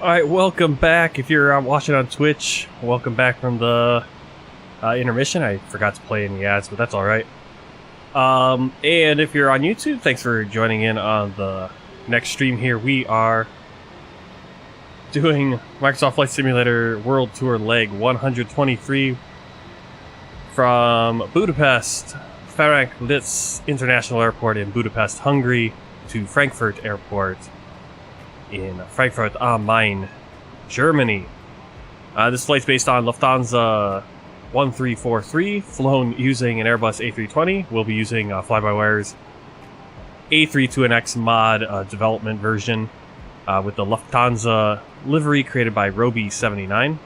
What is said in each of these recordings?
Alright, welcome back. If you're watching on Twitch, welcome back from the intermission. I forgot to play any ads, but that's alright. And if you're on YouTube, thanks for joining in on the next stream here. We are doing Microsoft Flight Simulator World Tour Leg 123 from Budapest, Ferenc International Airport in Budapest, Hungary, to Frankfurt Airport in Frankfurt am Main, Germany. This flight's based on Lufthansa 1343, flown using an Airbus A320. We'll be using FlyByWire's A32NX mod development version with the Lufthansa livery created by Roby79.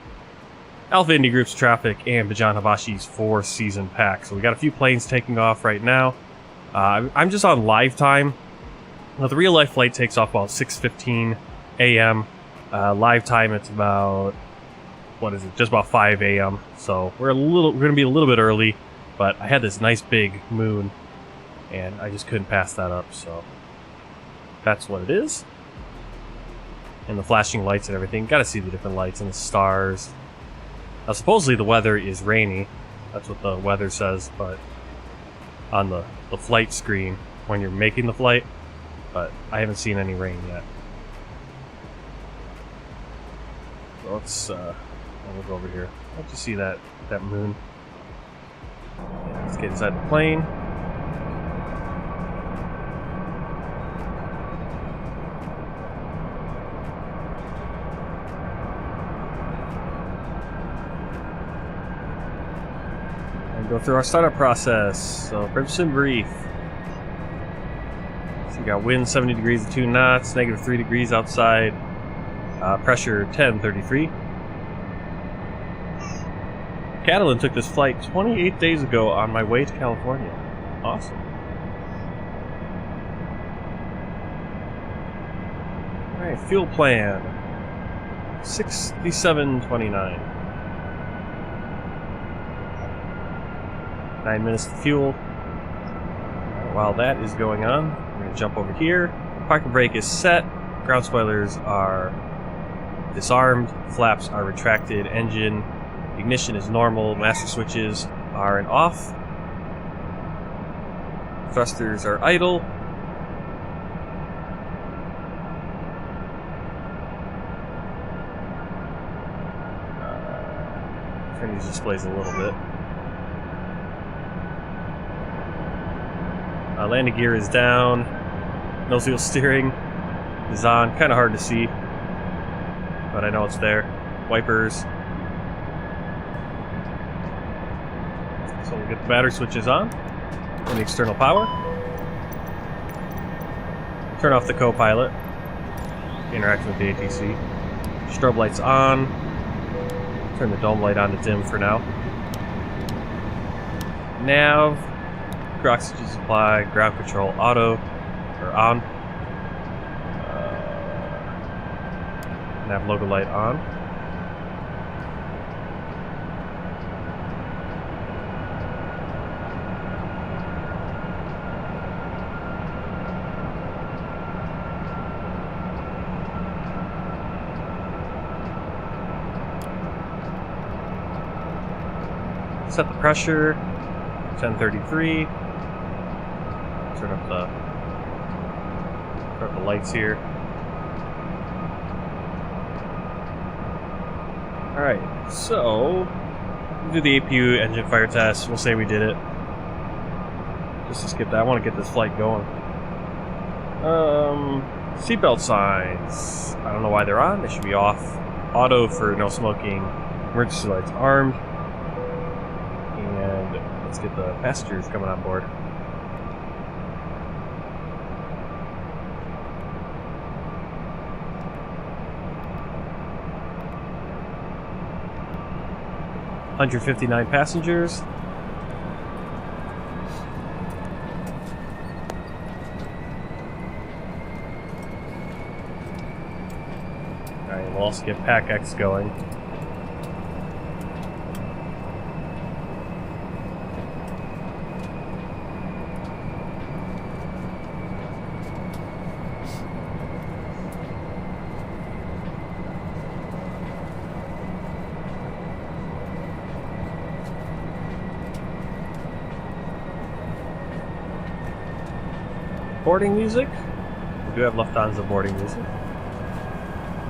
Alpha Indie Group's traffic, and Bijan Habashi's 4-season pack. So we got a few planes taking off right now. I'm just on live time. Now, the real life flight takes off about 6:15 a.m. Live time, it's about, what is it? Just about 5 a.m. So we're going to be a little bit early, but I had this nice big moon, and I just couldn't pass that up. So that's what it is. And the flashing lights and everything. Got to see the different lights and the stars. Now, supposedly the weather is rainy. That's what the weather says, but on the flight screen when you're making the flight. But I haven't seen any rain yet. So let's we'll go over here. Let's just see that moon. Yeah, let's get inside the plane. Go through our startup process. So, sim brief. So, you got wind 70 degrees at 2 knots, -3 degrees outside, pressure 1033. Catalan took this flight 28 days ago on my way to California. Awesome. Alright, fuel plan 6729. 9 minutes to fuel. While that is going on, we're going to jump over here. Parking brake is set. Ground spoilers are disarmed. Flaps are retracted. Engine ignition is normal. Master switches are in off. Thrusters are idle. Turn these displays a little bit. Landing gear is down. Nose wheel steering is on. Kind of hard to see, but I know it's there. Wipers. So we'll get the battery switches on and the external power. Turn off the co-pilot. Interaction with the ATC. Strobe lights on. Turn the dome light on to dim for now. Nav. Oxygen supply, ground control auto, or on. Nav logo light on. Set the pressure, 1033. Turn up the lights here. Alright, so we'll do the APU engine fire test. We'll say we did it. Just to skip that. I want to get this flight going. Seatbelt signs. I don't know why they're on. They should be off. Auto for no smoking. Emergency lights armed. And let's get the passengers coming on board. $159 passengers. Alright, we'll also get Pack X going. Boarding music. We do have Lufthansa boarding music.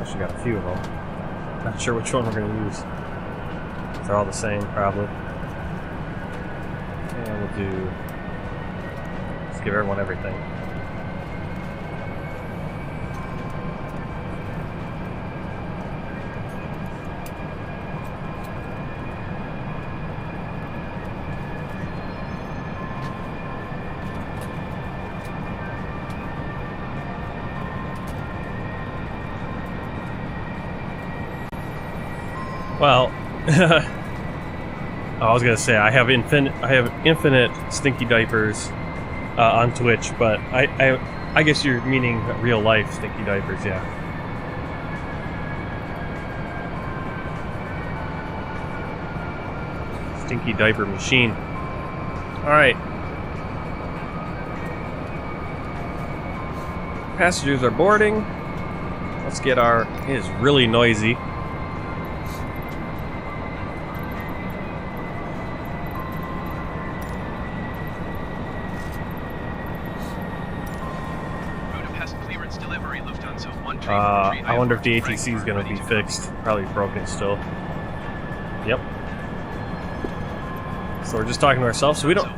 Actually got a few of them. Not sure which one we're going to use. They're all the same, probably. And we'll do... Let's give everyone everything. Well, I was gonna say I have infinite stinky diapers on Twitch, but I guess you're meaning real life stinky diapers, yeah. Stinky diaper machine. All right. Passengers are boarding. Let's get our... It is really noisy. Budapest clearance delivery, Lufthansa 133. I wonder if the ATC is going to be fixed. Probably broken still. Yep. So we're just talking to ourselves, so we don't...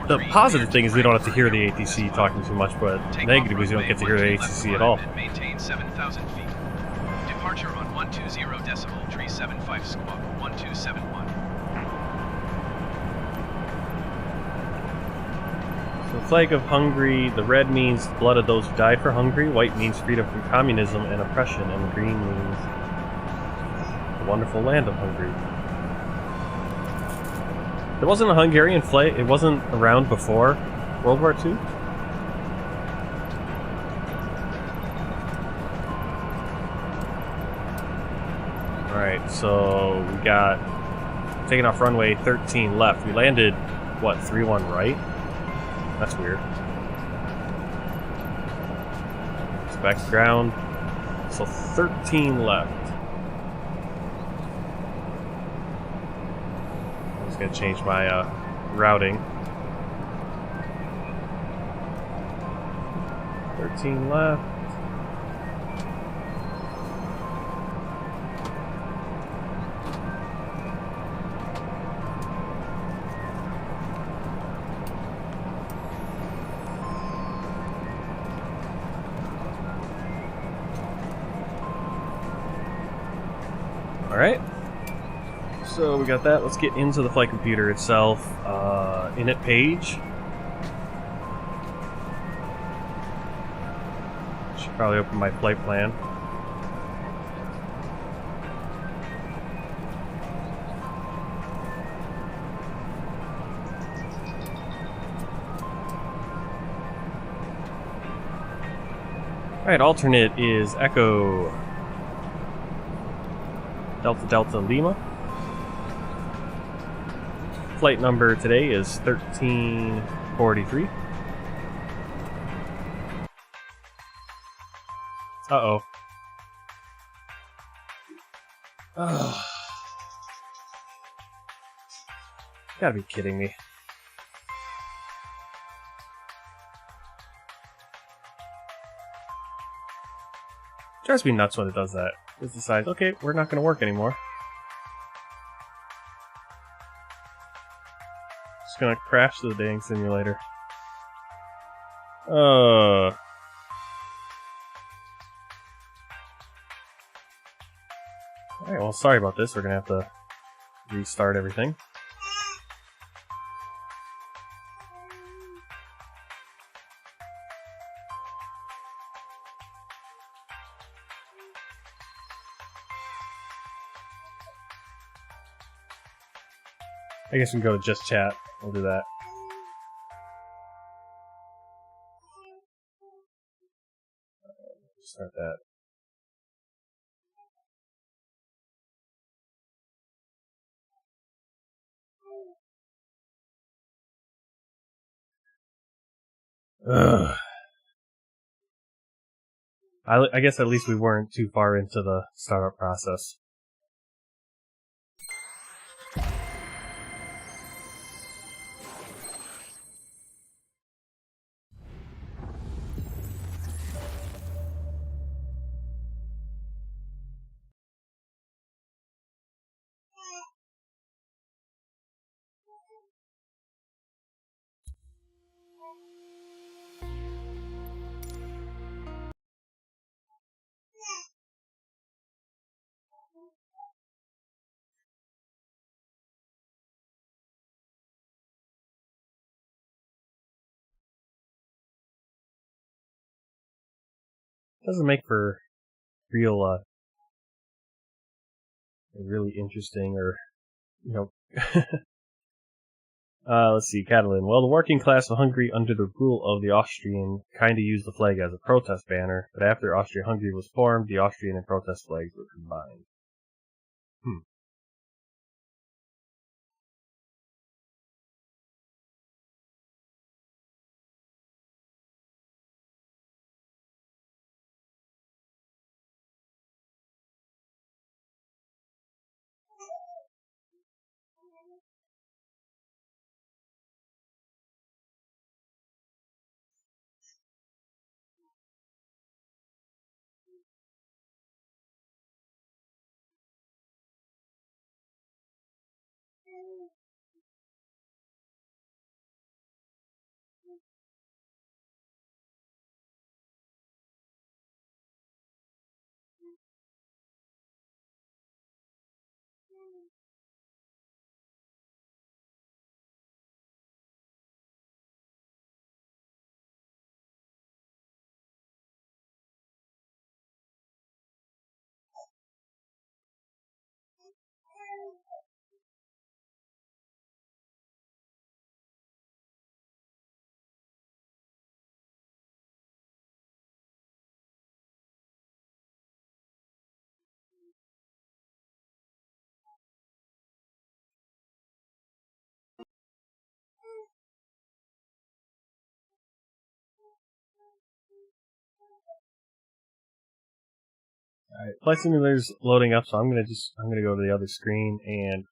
The positive thing is we don't have to hear the ATC talking too much, but negative is we don't get to hear the ATC at all. Maintain 7,000 feet. Departure on 120.375 squawk 1271. So the flag of Hungary, the red means blood of those who died for Hungary, white means freedom from communism and oppression, and the green means the wonderful land of Hungary. There wasn't a Hungarian flag, it wasn't around before World War II? Alright, so we got taking off runway 13 left. We landed, what, 3-1 right? That's weird. It's back to ground. So 13 left. I'm just gonna change my routing. 13 left. Alright, so we got that. Let's get into the flight computer itself. Init page. Should probably open my flight plan. Alright, alternate is Echo Delta Delta Lima. Flight number today is 1343. Uh-oh. Oh. Gotta be kidding me. Drives me nuts when it does that. It decides, okay, we're not going to work anymore. Just going to crash the dang simulator. Alright, well, sorry about this. We're going to have to restart everything. I guess we can go to just chat. We'll do that. Start that. Ugh. I guess at least we weren't too far into the startup process. Doesn't make for real really interesting, or you know. Let's see, Catalan. Well, the working class of Hungary, under the rule of the Austrian, kind of used the flag as a protest banner, but after Austria-Hungary was formed, the Austrian and protest flags were combined. Alright, Flight Simulator's loading up, so I'm gonna go to the other screen and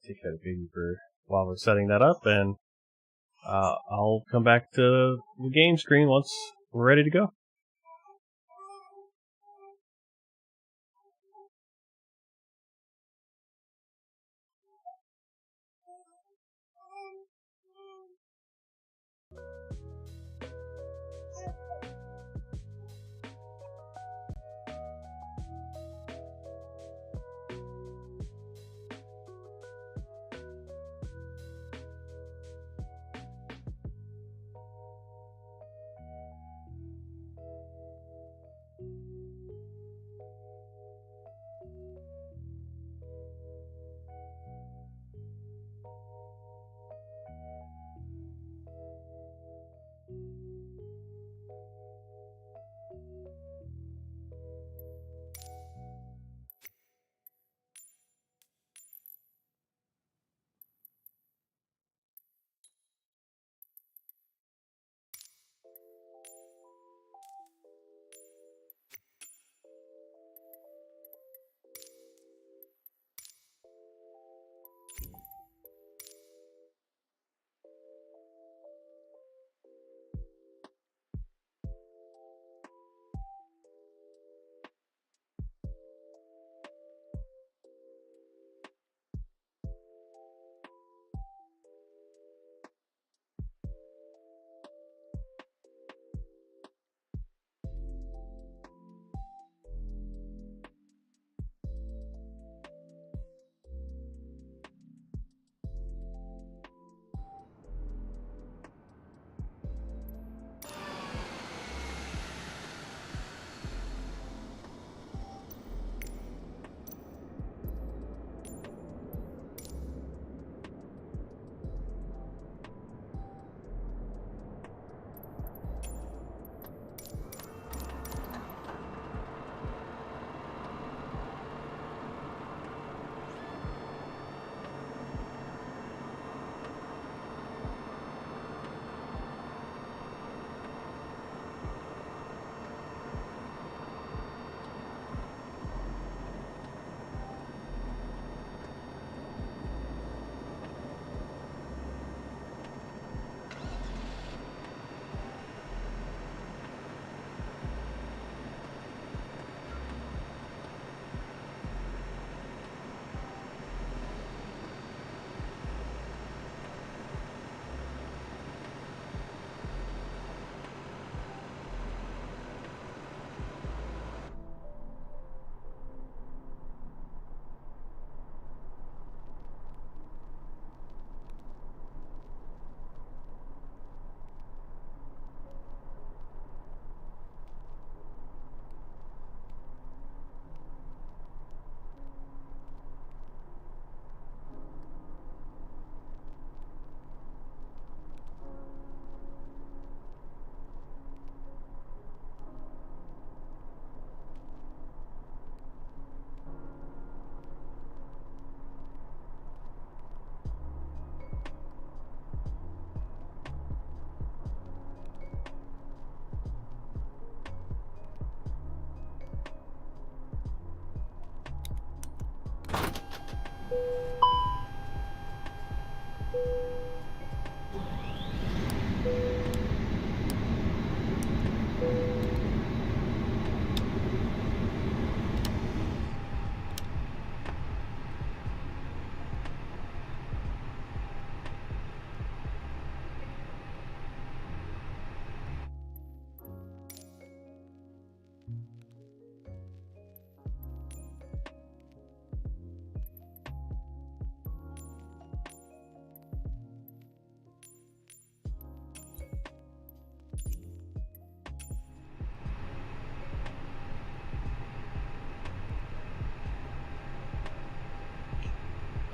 take that baby for while we're setting that up, and I'll come back to the game screen once we're ready to go.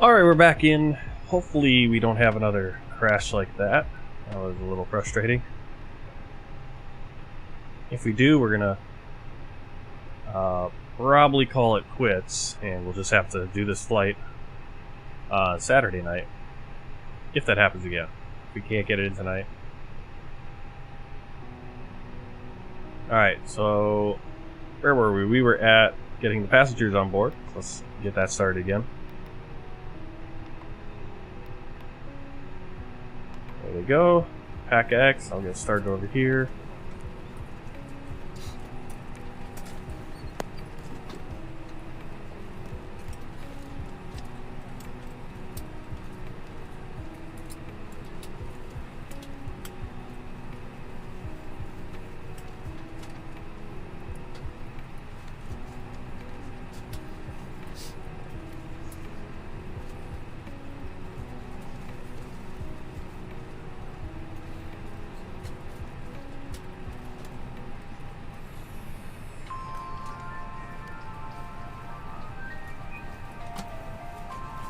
Alright, we're back in. Hopefully we don't have another crash like that. That was a little frustrating. If we do, we're gonna probably call it quits, and we'll just have to do this flight Saturday night. If that happens again. If we can't get it in tonight. Alright, so where were we? We were at getting the passengers on board. Let's get that started again. There we go. Pack X. I'll get started over here.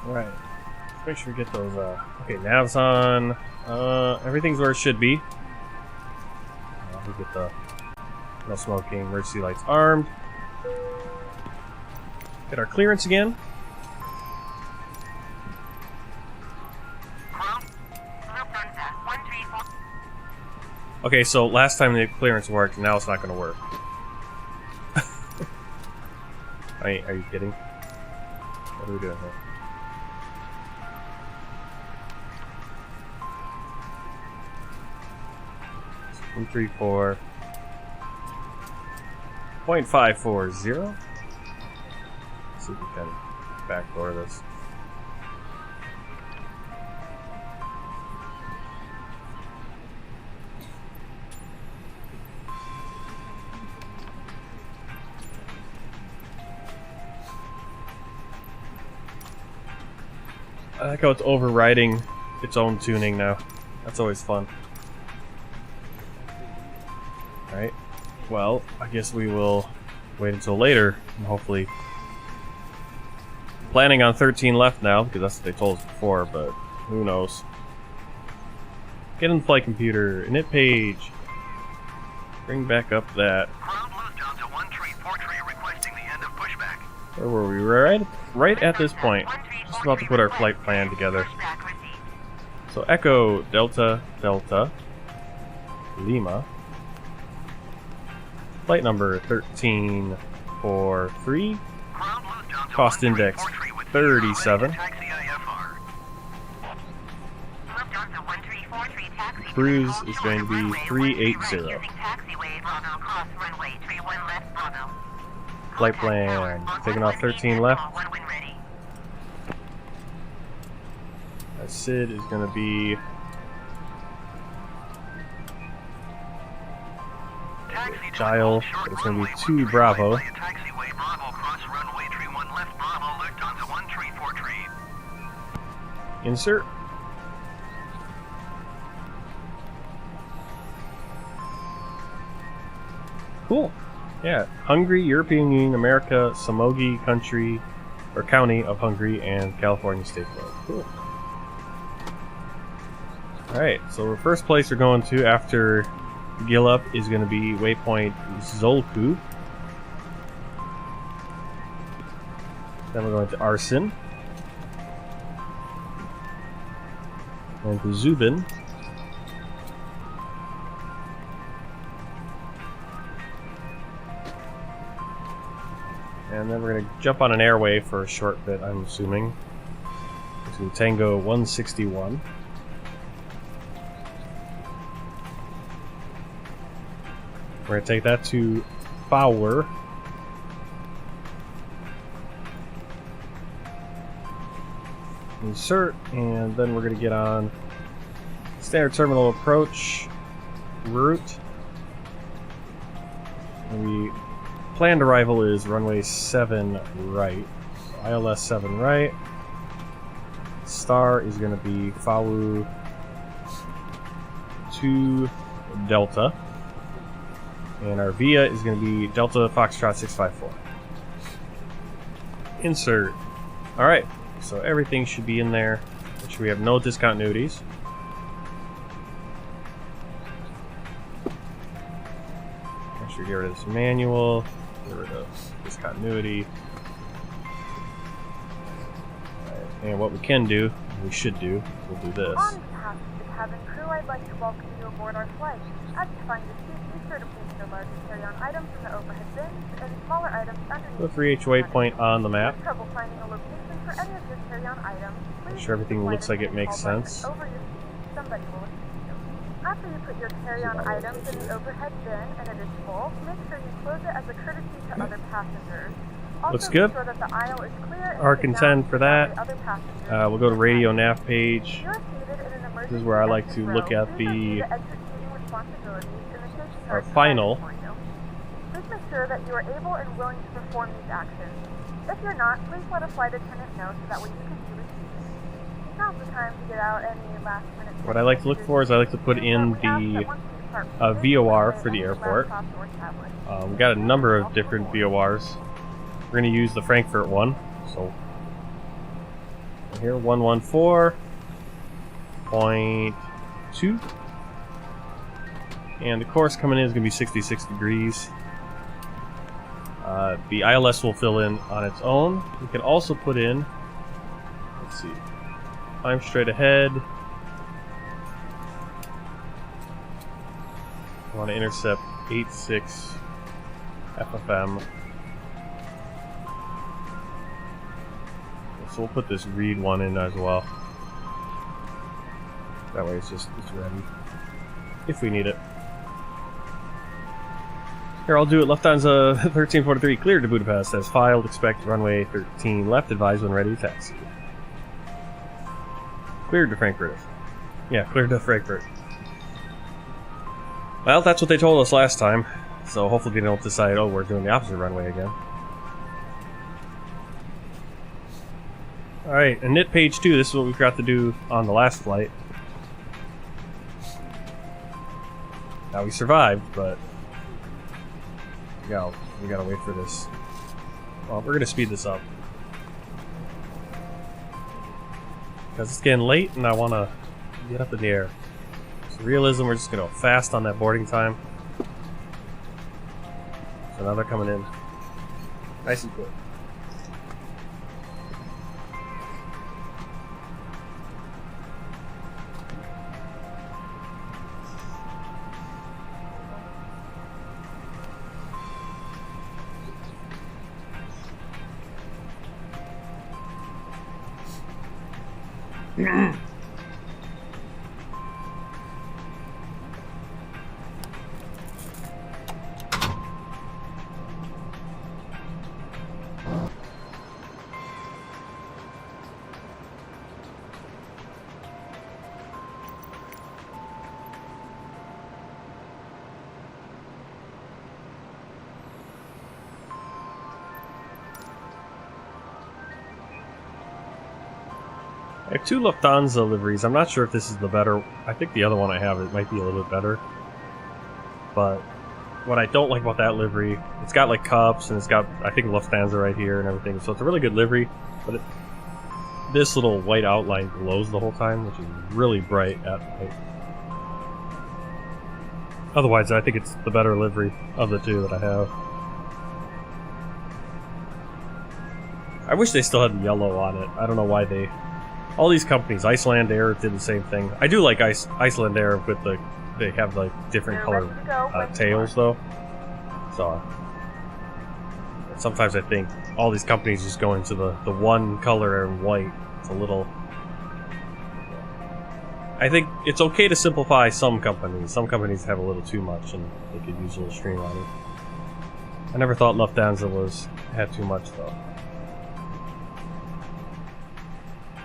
Alright, let's make sure we get those, okay, nav's on, everything's where it should be. We get the no smoking, emergency lights armed. Get our clearance again. Okay, so last time the clearance worked, now it's not going to work. Are you kidding? What are we doing here? 134.540. Let's see if we can backdoor this. I like how it's overriding its own tuning now. That's always fun. Alright, well, I guess we will wait until later, and hopefully... Planning on 13 left now, because that's what they told us before, but who knows. Get in the flight computer, init page. Bring back up that... Where were we? Right at this point. Just about to put our flight plan together. So Echo Delta Delta Lima. Flight number 1343. Cost index 37. Cruise is going to be 380. Flight plan. Taking off 13 left. Our SID is going to be... dial. It's going to be 2 Bravo. Insert. Cool. Yeah, Hungary, European Union, America, Samogi country, or county of Hungary, and California state flag. Cool. Alright, so the first place we're going to after Gillup is going to be waypoint Zolku. Then we're going to Arsen. Going to Zubin. And then we're going to jump on an airway for a short bit, I'm assuming. to Tango 161. We're going to take that to Power. Insert, and then we're going to get on standard terminal approach route. And we planned arrival is runway 7 right. So ILS 7 right. Star is going to be FAU 2 Delta. And our VIA is going to be Delta Foxtrot 654. Insert. Alright, so everything should be in there. Make sure we have no discontinuities. Make sure we get rid of this manual. Get rid of discontinuity. Alright, and what we can do, we should do, we'll do this. On behalf of the cabin crew, I'd like to welcome you aboard our flight. As you find your seat, be sure to place your larger carry-on items in the overhead bins and smaller items underneath. The 3H waypoint on the map. If you have trouble finding a location for any of your carry-on items, please Make sure everything looks like it makes sense. over your seat. Somebody will assist you. After you put your carry-on items in the overhead bin and it is full, make sure you close it as a courtesy to other passengers. Also, Looks good. Be sure that the aisle is clear and Our sit contend down for so that. the other passengers We'll go to radio nav page. You're seated in an emergency This is where I like to exit look row. at Please review the exit seating responsibilities in the case you our are final. provided for you. Please make sure that you are able and willing to perform these actions. If you're not, please let a flight attendant know so that way you can do the seating. Now's the time to get out any last minute. What I like to look for is I like to put in the VOR for the airport. We got a number of different VORs. We're going to use the Frankfurt one. So here 114.2. And the course coming in is going to be 66 degrees. The ILS will fill in on its own. We can also put in, let's see, climb straight ahead. I want to intercept 86 FFM. So we'll put this read one in as well. That way it's ready. If we need it. Here, I'll do it. Lufthansa 1343 cleared to Budapest as filed. Expect runway 13 left. Advise when ready to taxi. Cleared to Frankfurt. Yeah, cleared to Frankfurt. Well, that's what they told us last time. So hopefully they don't decide, oh, we're doing the opposite runway again. Alright, and knit page 2, this is what we forgot to do on the last flight. Now we survived, but we gotta wait for this. Well, we're gonna speed this up. Because it's getting late and I wanna get up in the air. So realism, we're just gonna go fast on that boarding time. So now they're coming in. Nice and quick. I have 2 Lufthansa liveries. I'm not sure if this is the better. I think the other one I have, it might be a little bit better. But what I don't like about that livery, it's got like cups and it's got, I think, Lufthansa right here and everything. So it's a really good livery, but this little white outline glows the whole time, which is really bright at night. Otherwise, I think it's the better livery of the 2 that I have. I wish they still had the yellow on it. I don't know why they... All these companies, Iceland Air did the same thing. I do like Iceland Air with they have like different colored tails though. So sometimes I think all these companies just go into the one color and white. It's a little I think it's okay to simplify some companies. Some companies have a little too much, and they could use a little streamlining. I never thought Lufthansa had too much though.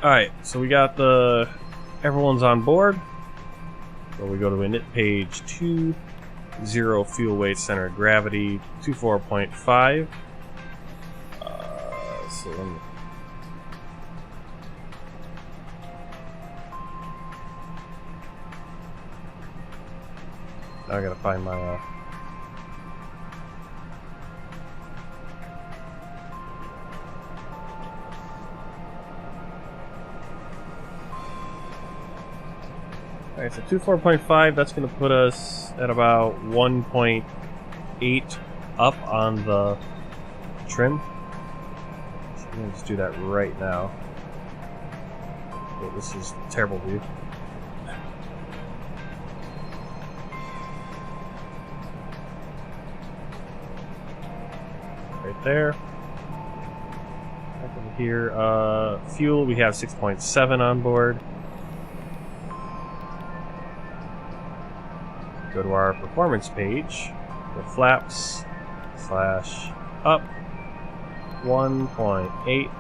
Alright, so we got everyone's on board. So we go to init page 2, 0 fuel weight center of gravity, 24.5. So let me... Now I gotta find my Alright, so 24.5, that's going to put us at about 1.8 up on the trim. So I'm going to just do that right now. Okay, this is a terrible view. Right there. Back over here. Fuel, we have 6.7 on board. Go to our performance page, the flaps / up 1.8.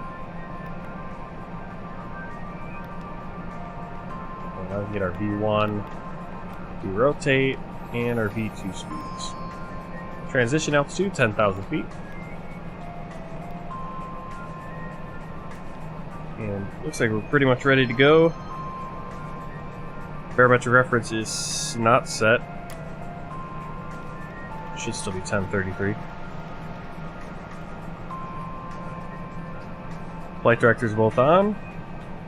And now we get our V1, V-rotate, and our V2 speeds. Transition altitude 10,000 feet. And looks like we're pretty much ready to go. Barometric reference is not set. Should still be 1033. Flight directors both on.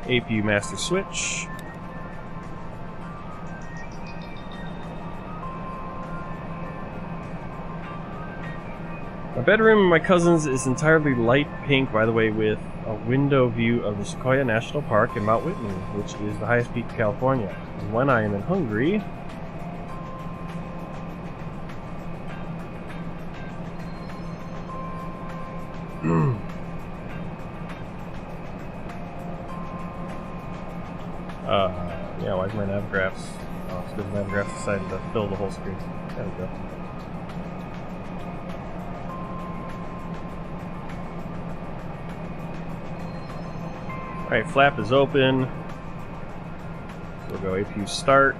APU master switch. My bedroom in my cousin's is entirely light pink, by the way, with a window view of the Sequoia National Park in Mount Whitney, which is the highest peak in California. And when I am in Hungary, yeah, why is my nav graphs? Oh, it's because nav graphs decided to fill the whole screen. There we go. Alright, flap is open. So we'll go APU start.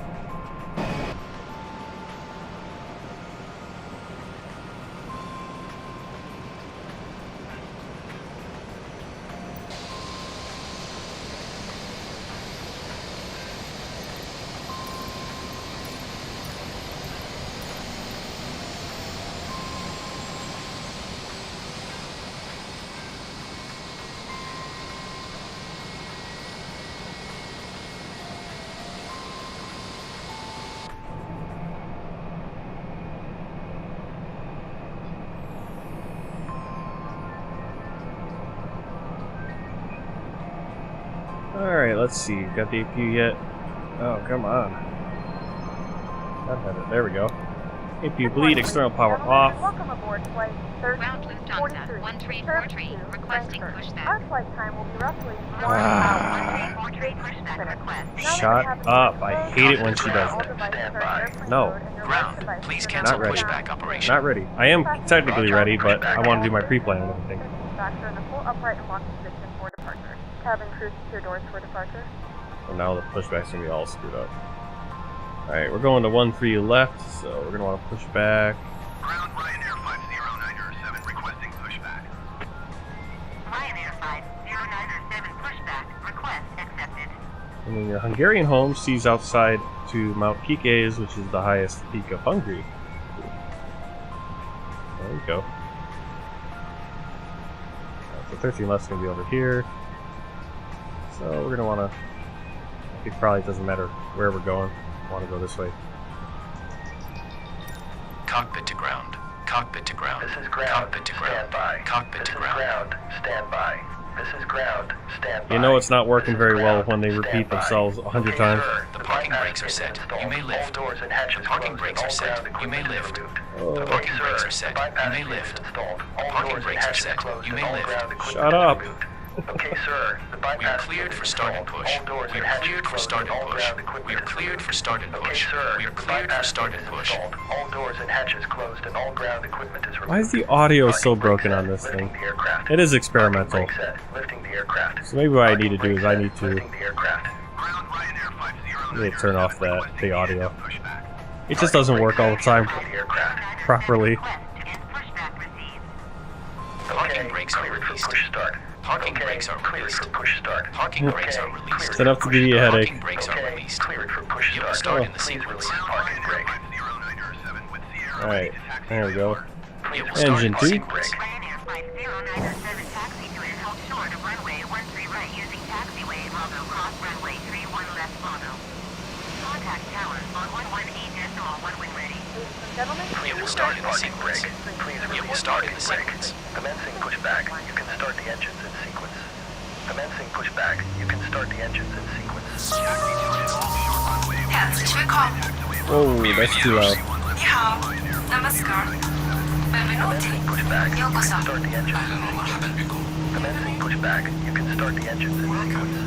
Alright, let's see. Got the APU yet? Oh, come on. That had it. There we go. APU bleed, external power off. Welcome aboard flight Ground Lufthansa 1343, requesting pushback. Our flight time will be roughly 1 hour. 1343 pushback request. Shut up. I hate it when she does that. No. Ground, please cancel Not ready. pushback operation. Not ready. I am technically ready, but I want to do my pre-plan and everything. Factor in the full upright and locked position for departure. Cabin crew secure doors for departure. So now the pushback's going to be all screwed up. Alright, we're going to 1-3 left, so we're going to want to push back. Ground, Ryanair 50907 requesting pushback. Ryanair 50907 pushback request accepted. And then your Hungarian home sees outside to Mount Kikes, which is the highest peak of Hungary. There we go. So 13 left's going to be over here. So we're going to want to... It probably doesn't matter where we're going. I want to go this way. Cockpit to ground. Cockpit to ground. This is ground. Cockpit to ground. Stand by. Cockpit This to is ground. ground. Stand by. This is ground. Stand by. You know it's not working This is very well ground. when they Stand repeat by. themselves 100 Okay, times. sir. The parking flight brakes are mask set. is installed. You may lift. All doors and hatches The parking closed. brakes are All set. ground You equipment may is lift. removed. Oh. The parking Okay, brakes sir. are set. The You bypass may gate is lift. installed. All Parking doors and brakes are hatches set. closed You and may all lift. ground equipment Shut is up. removed. Okay, sir. The We are cleared for start and push. We are cleared for start and push. We are cleared for start and Okay, push. sir. We are cleared for start and push. All doors and hatches closed and all ground equipment is removed. Why is the audio so Parking broken brake on set, this lifting thing? the aircraft. It is Parking experimental. brake set, lifting the aircraft. So maybe what I need to Parking do is brake I set, need to lifting the aircraft. Ground Ryanair 50 need to turn off the audio. pushback. It just doesn't work all the time Lifting the aircraft. properly. Request against pushback received. Parking Okay, brakes are cleared for released. push start. Parking Okay, brakes are cleared released. for push start. Parking brakes are Okay, released. It's enough to give you a headache. Parking brakes are Okay, released. cleared for push You will start. start in the Please sequence. release parking brake. Alright, there we go. You will start Engine in two. sequence. Ryanair Flight 0907 taxi to and held short of runway 13 right using taxiway Bravo cross runway 31 left Bravo. Contact tower on 11.8.1 when ready. Ladies and gentlemen, You will start in the Parking sequence. brake. Please You will release start in parking the brake. sequence. Commencing pushback. You can start the engines in sequence. Commencing pushback. You can start the engines in sequence. Herzlich willkommen. Whoa, that's too loud. Ni hao. Namaskar. Benvenuti. Pushback. You can Yokoso. start the engines in sequence. Commencing pushback. You can start the engines in sequence.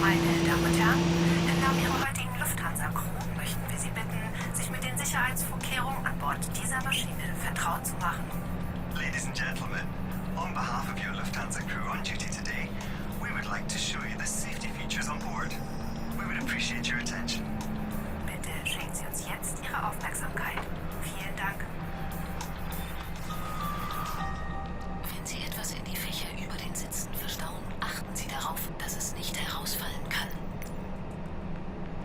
Meine Damen und Herren, im Namen Ihrer heutigen Lufthansa-Crew möchten wir Sie bitten, sich mit den Sicherheitsvorkehrungen an Bord dieser Maschine vertraut zu machen. Ladies and gentlemen, on behalf of your Lufthansa crew on duty today, we would like to show you the safety features on board. We would appreciate your attention. Bitte schenken Sie uns jetzt Ihre Aufmerksamkeit. Vielen Dank. Wenn Sie etwas in die Fächer über den Sitzen verstauen, achten Sie darauf, dass es nicht herausfallen kann.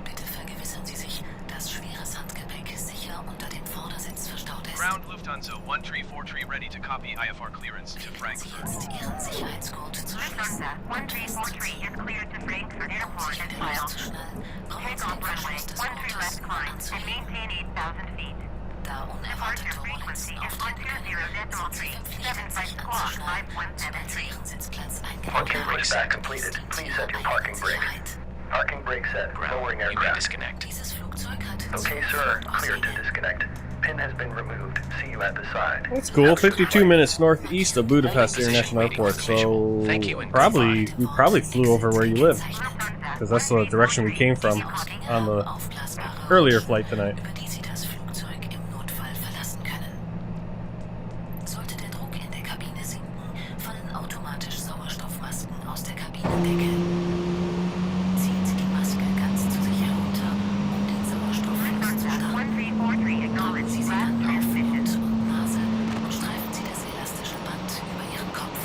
Bitte vergewissern Sie sich, dass schweres Handgepäck sicher unter dem Vordersitz verstaut ist. Ground Lufthansa 1343 ready to copy IFR clearance to Sie Frankfurt. jetzt Ihren Sicherheitsgurt zu schließen. Lufthansa 1343 is cleared to Frankfurt Um Airport sich and in den Luft filed. zu schnallen, brauchen Sie Takeoff den runway Verschluss des 13 Motors, left um climb and anzuheben. maintain 8,000 feet. Da unerwartete Departure frequency Turbulenzen is auftreten können, sind Sie 120.3, verpflichtet, 75 sich squawk, anzuschnallen, sobald Sie 5173. Ihren Sitzplatz Parking eingenommen haben. pushback completed. Dies Please dient set your Ihrer parking eigenen brake. Sicherheit. Parking brake set. Ground. Lowering You may aircraft. disconnect. Dieses Flugzeug hat Okay, sir. Cleared to disconnect. Pin has been removed. See you at the side. That's cool. 52 minutes northeast of Budapest International Airport, so we probably flew over where you live, because that's the direction we came from on the earlier flight tonight. über die Sie das Flugzeug im Notfall verlassen können. Sollte der Druck in der Kabine sinken, fallen automatisch Sauerstoffmasken aus der Kabinendecke. Ziehen Sie die Maske ganz zu sich herunter, um den Sauerstoff zu starten. 1343 acknowledge Sie last auf transmission. Mund und Nase und streifen Sie das elastische Band über Ihren Kopf.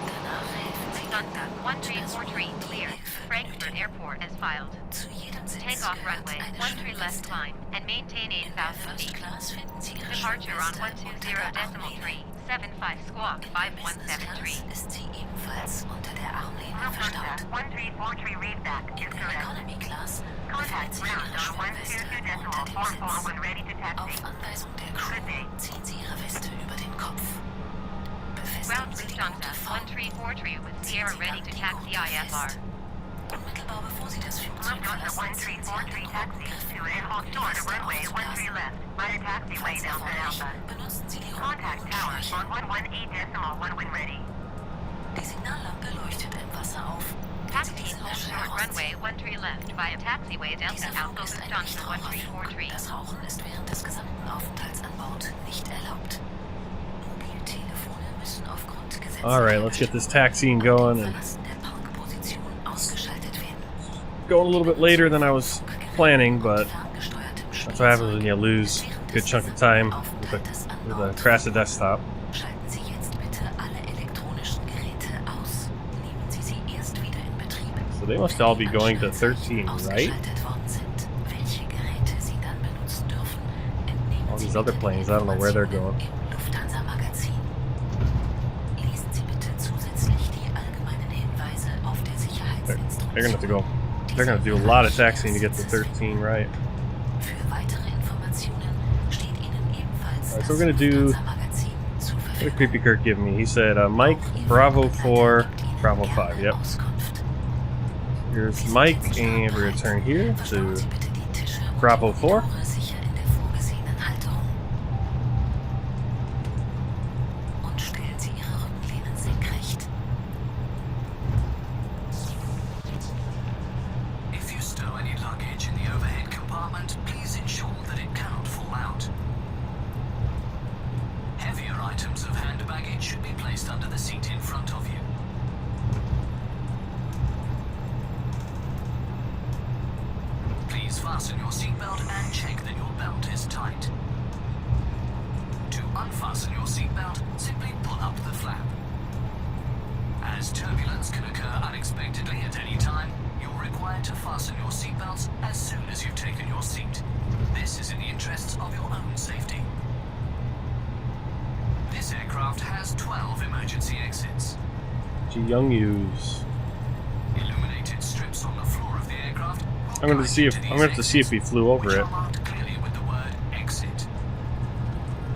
Danach helfen Sie Lufthansa 1343 clear. Frankfurt Airport as filed. zu jedem Sitz Takeoff gehört runway eine 13 left Schwimmweste. climb and maintain In der 8,000 First feet. Class finden Sie Ihre Departure on Schwimmweste unter der Armlehne. 120.375 squawk In der Business Class 5173. ist sie ebenfalls unter der Armlehne Lufthansa verstaut. 1343 readback In is der correct. Economy Class befindet Contact sich ground Ihre on Schwimmweste unter dem 122.44 Sitz. when ready to Auf taxi. Anweisung der Crew ziehen Sie Ihre Weste über den Kopf. Ground Befestigen Sie die Lufthansa gute Form. 1343 with Ziehen Sierra Sie ready dann to die taxi Gurte IFR. fest. Unmittelbar bevor Sie das Flugzeug Lufthansa verlassen, ziehen Sie an 1343 den taxi Rückengriffen, to and hold um die short of Weste runway 13 aufzublasen. left by the taxiway Falls Delta erforderlich, Alpha. benutzen Sie die Contact Runden tower und Schläuche. on 118.1 when ready. Die Signallampe leuchtet im Wasser auf. Wenn Sie Taxi diese hold Lasche short runway herausziehen. 13 left by a taxiway Delta Dieser Alpha Flug ist ein Lufthansa Nichtraucherflug. 1343. Das Rauchen ist während des gesamten Aufenthalts an Bord nicht erlaubt. Mobiltelefone müssen aufgrund gesetzlicher Alright, let's get this taxiing going and Verlassen der Parkposition ausgeschaltet werden. going a little bit later than I was planning, but Ferngesteuertem that's what happens when you lose a good chunk of time with a crashed desktop. Schalten Sie jetzt bitte alle elektronischen Geräte aus. Nehmen Sie sie erst wieder in Betrieb. So they must all be going to 13, right? Ausgeschaltet worden sind. Welche Geräte Sie dann benutzen dürfen, entnehmen All Sie these other bitte planes, I don't know where they're going. Informationen im Lufthansa-Magazin. Lesen Sie bitte zusätzlich die allgemeinen Hinweise auf der They're gonna have to go. Sicherheitsinstruktion. They're gonna do a lot of taxiing to get to 13, right? Für weitere Informationen steht Ihnen ebenfalls Alright, so das we're gonna do- Lufthansa-Magazin zur What did Verfügung. Creepy Kirk give me? He said, Mike, Bravo 4, Bravo 5. Yep. Auskunft. Here's Mike, and we're gonna turn here Verstauen to Sie bitte die Tische und Bravo die 4. Monitore sicher in der vorgesehenen Halterung. Und stellen Sie Ihre Rückenlehnen senkrecht. fasten your seatbelt and check that your belt is tight. To unfasten your seatbelt, simply pull up the flap. As turbulence can occur unexpectedly at any time, you're required to fasten your seatbelts as soon as you've taken your seat. This is in the interests of your own safety. This aircraft has 12 emergency exits. Young use. Illuminated strips on the floor of the aircraft. I'm going to see if he flew over it. Clearly with the word exit.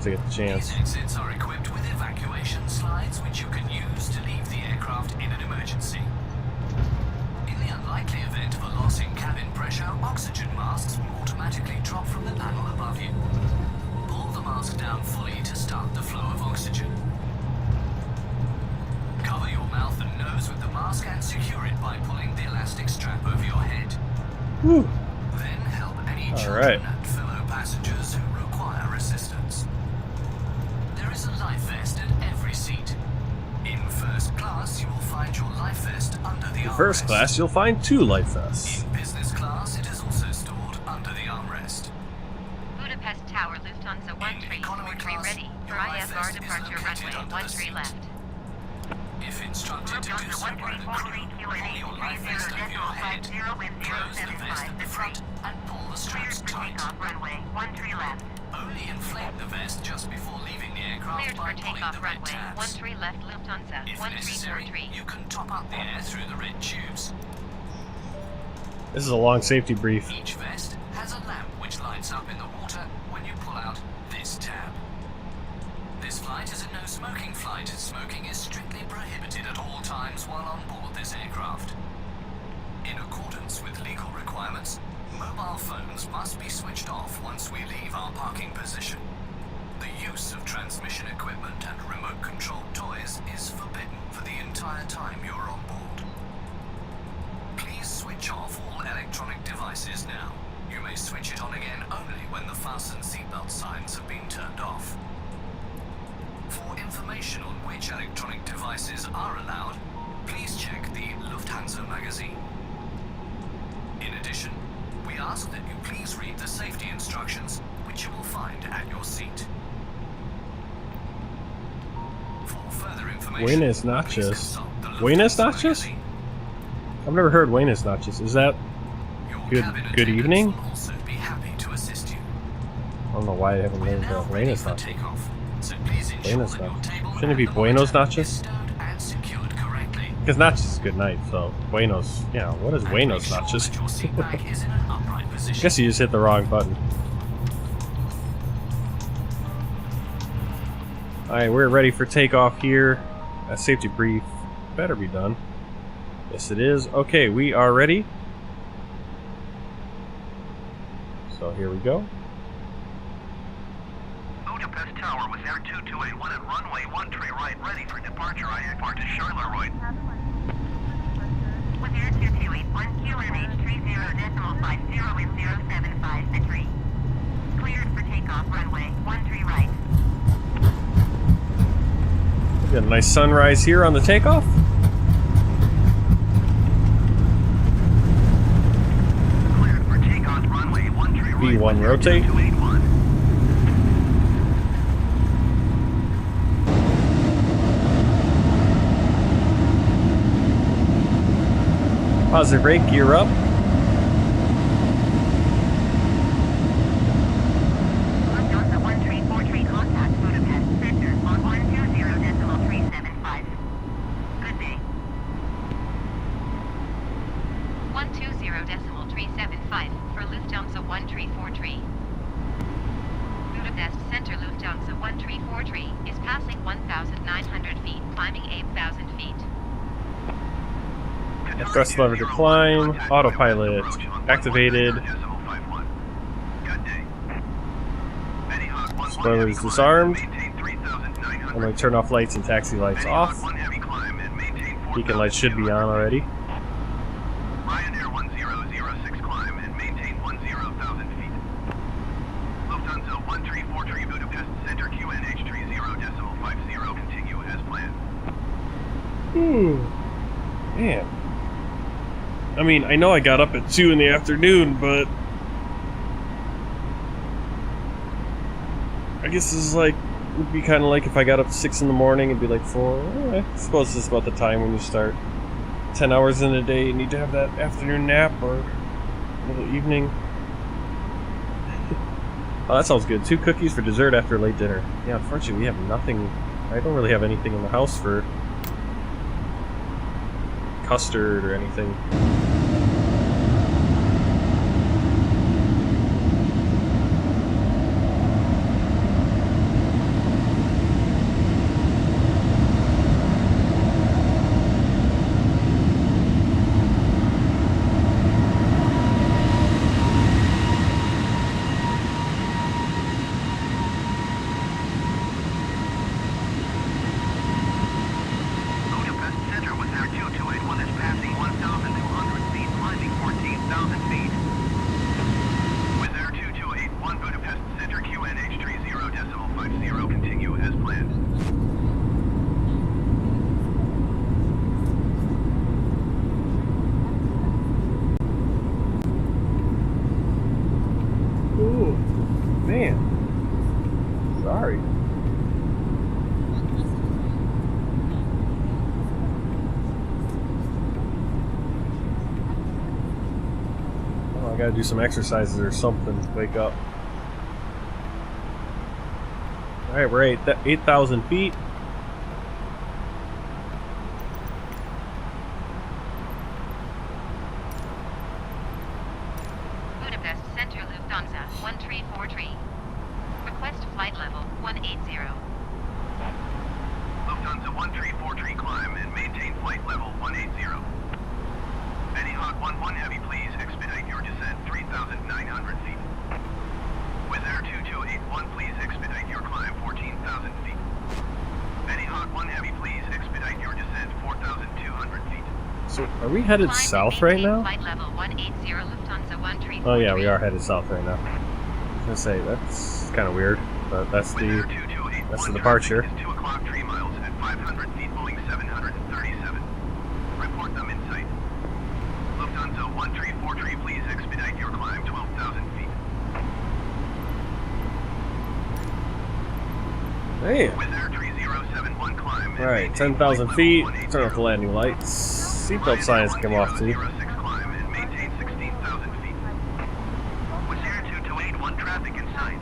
To get the chance. These exits are equipped with evacuation slides which you can use to leave the aircraft in an emergency. In the unlikely event of a loss in cabin pressure, oxygen masks will automatically drop from the panel above you. Pull the mask down fully to start the flow of oxygen. Cover your mouth and nose with the mask and secure it by pulling the elastic strap over your head. Whew. Then help any children and fellow passengers who require assistance. There is a life vest at every seat. In first class, you will find your life vest under the armrest. In first class, you'll find 2 life vests. In business class, it is also stored under the armrest. Budapest Tower, Lufthansa 1343 ready for IFR departure runway 13 left. If instructed to do so by the crew, pull your life vest over your head, close the vest at the front, and pull the straps tight. Runway 13 left. Only inflate the vest just before leaving the aircraft Cleared by for pulling takeoff the red runway tabs. 13 left Lufthansa If necessary, 1343. you can top up the air through the red tubes. This is a long safety brief. Each vest has a lamp which lights up in the water when you pull out this tab. This flight is a no-smoking flight. Smoking is strictly prohibited at all times while on board this aircraft. In accordance with legal requirements, mobile phones must be switched off once we leave our parking position. The use of transmission equipment and remote-controlled toys is forbidden for the entire time you're on board. Please switch off all electronic devices now. You may switch it on again only when the fasten seatbelt signs have been turned off. For information on which electronic devices are allowed, please check the Lufthansa magazine. In addition, we ask that you please read the safety instructions, which you will find at your seat. For further information, Buenas please noches. consult the Buenas Lufthansa noches? magazine. I've never heard Buenas noches. Is that Your Good- cabin good attendants evening? will also be happy to assist you. I don't know why I haven't We're learned now about ready Buenas for noches. takeoff, so please ensure Buenas that your noches. table Shouldn't it and be the Buenos monitor noches? is stowed and secured correctly. Because nachos is good night, so Buenos. Yeah, what is And Buenos make sure nachos? that your seat back is in an upright I position. guess you just hit the wrong button. Alright, we're ready for takeoff here. That safety brief better be done. Yes, it is. Okay, we are ready. So here we go. Budapest Tower with Air 2281 at runway 13 right, ready for departure. IFR to Charleroi. With Air 2281 QNH 30.50 with 075 entry. Cleared for takeoff runway 13 right. We got a nice sunrise here on the takeoff. Cleared for takeoff runway 13 right. V1 with Air rotate. 2281. Positive brake, gear up. Lufthansa 1343 contact Budapest Center on 120.375. Good day. 120.375 for Lufthansa 1343. Budapest Center Lufthansa 1343 is passing 1,900 feet, climbing 8,000 feet. Thrust lever decline. Autopilot activated. Spoilers disarmed. I'm going to turn off lights and taxi lights off. Beacon lights should be on already. Ryanair 1006 climb and maintain 10,000 feet. Lufthansa 1343 Budapest Center QNH 30.50 continue as planned. Man. I mean, I know I got up at 2 in the afternoon, but guess this is like, would be kind of like if I got up at 6 in the morning, it'd be like 4. I suppose this is about the time when you start 10 hours in a day. You need to have that afternoon nap or a little evening. Oh, that sounds good. 2 cookies for dessert after late dinner. Yeah, unfortunately, we have nothing. I don't really have anything in the house for custard or anything. Sorry. Oh, I gotta do some exercises or something to wake up. Alright, we're at 8,000 feet. Budapest Center Lufthansa 1343. Request flight level 180. Lufthansa 1343, climb and maintain flight level 180. Any Hawk 11 Heavy, please expedite your descent 3,900 feet. Wizz Air 2281, please expedite your climb 14,000 feet. Any Hawk 1 Heavy, please expedite your descent 4,200 feet. So, are we headed south right now? Flight level 180 Lufthansa 1343. Oh yeah, we are headed south right now. I was gonna say, that's kind of weird, but that's the departure. 2 o'clock, 3 miles at 500 feet, Boeing 737. Report them in sight. Lufthansa 1343, please expedite your climb 12,000 feet. Hey. Wizz Air 3071, climb. Alright, 10,000 feet. Turn off the landing lights. Seatbelt signs come off too. 06, climb and maintain 16,000 feet. Wizz Air 2281, traffic in sight.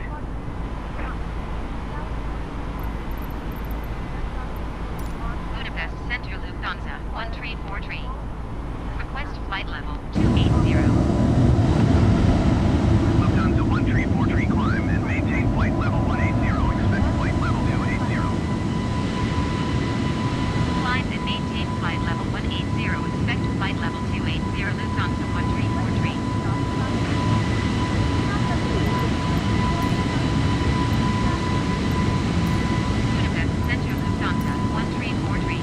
Budapest Center Lufthansa 1343. Request flight level 280. Lufthansa 1343, climb and maintain flight level 180. Expect flight level 280. Climb and maintain flight level 180. Expect flight level 280. Lufthansa 1343. Budapest Center Lufthansa 1343.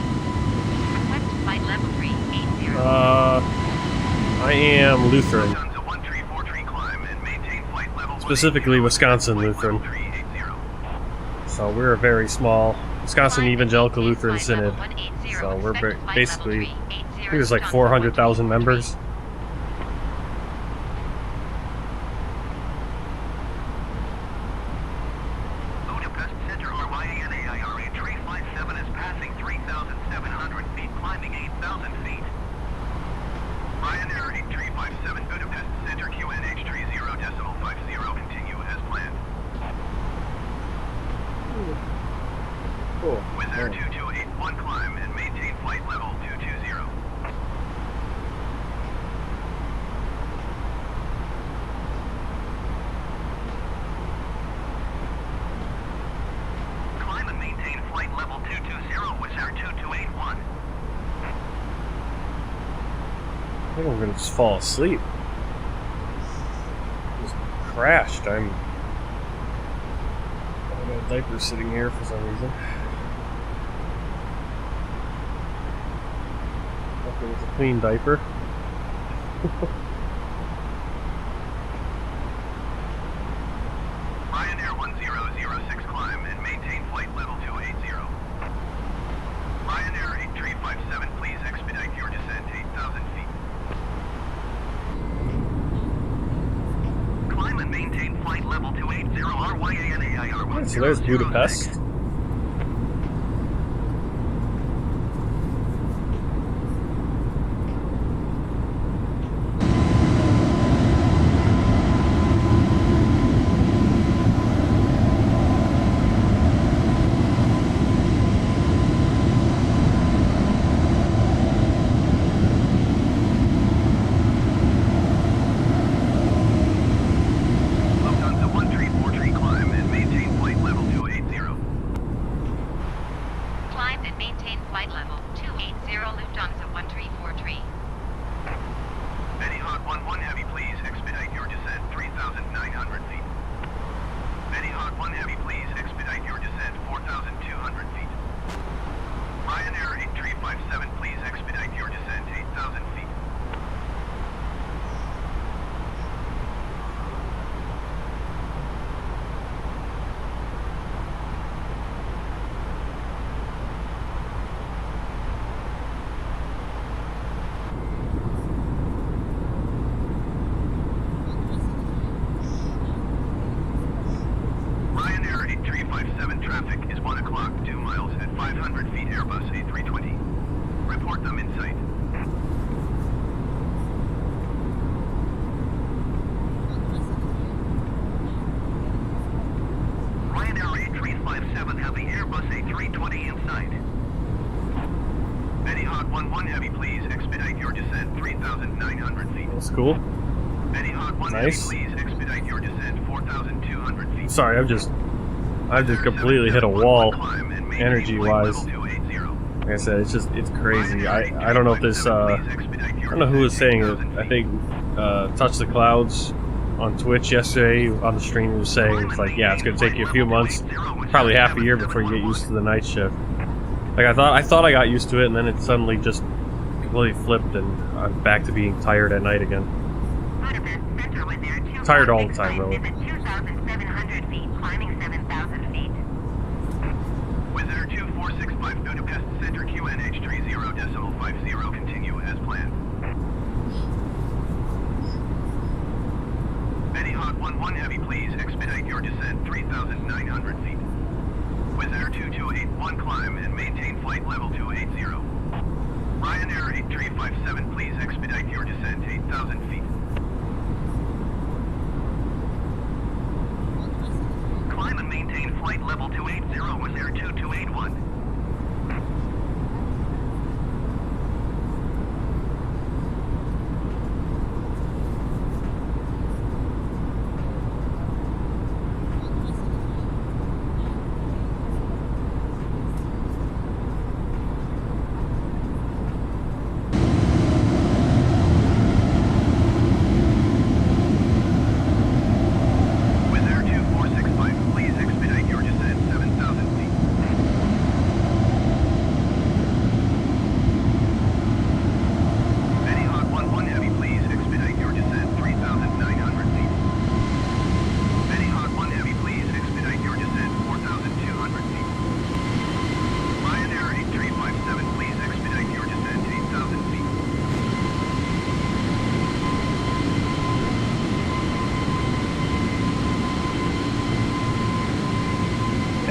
Request flight level 380. I am Lutheran. Lufthansa 1343, climb and maintain flight level Specifically 180. Wisconsin Flight Lutheran. level 380. So we're a very small Wisconsin Climb and Evangelical maintain Lutheran flight Synod. level 180. So we're Expect flight basically, level 380. I think there's like Lufthansa 400,000 1343. members. Budapest Center RYANAIRA 357 is passing 3,700 feet, climbing 8,000 feet. Ryanair 8357 Budapest Center QNH 30.50, continue as planned. Cool. Wizz Air 2281, climb and maintain flight level 220. Climb and maintain flight level 220, Wizz Air 2281. I think I'm gonna just fall asleep. Just crashed. I got a diaper sitting here for some reason. Okay, it's a clean diaper. Ryanair 1006, climb and maintain flight level 280. Ryanair 8357, please expedite your descent 8,000 feet. Climb and maintain flight level 280. So there's Budapest. Traffic is 1 o'clock, 2 miles at 500 feet Airbus A320. Report them in sight. Ryanair A357 have the Airbus A320 in sight. Anyhawk 11 Heavy, please expedite your descent 3,900 feet. That's cool. Anyhawk 1 Nice. Heavy, please expedite your descent 4,200 feet. Sorry, I've just completely hit a wall, energy-wise. Like I said, it's crazy. I don't know if this, I don't know who was saying it. I think, Touch the Clouds on Twitch yesterday on the stream was saying, it's like, yeah, it's gonna take you a few months, probably half a year before you get used to the night shift. Like I thought I got used to it, and then it suddenly just completely flipped, and I'm back to being tired at night again. Tired all the time, really. With Air 2465 Budapest Center QNH30.50 continue as planned. Anyhawk 11 Heavy, please expedite your descent 3,900 feet. With Air 2281 climb and maintain flight level 280. Ryanair 8357, please expedite your descent 8,000 feet. Climb and maintain flight level 280 with Air 2281.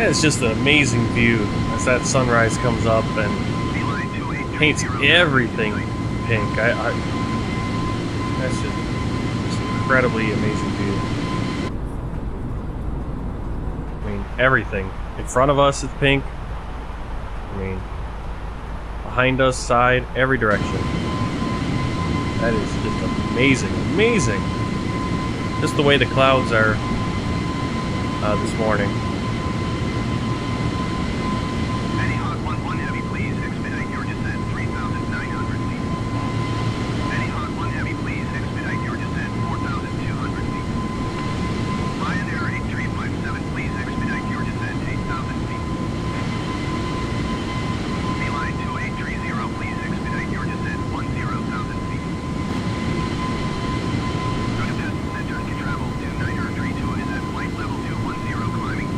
It's just an amazing view as that sunrise comes up and paints everything pink. That's just an incredibly amazing view. I mean, everything. In front of us is pink. I mean, behind us, side, every direction. That is just amazing, amazing. Just the way the clouds are this morning. Climbing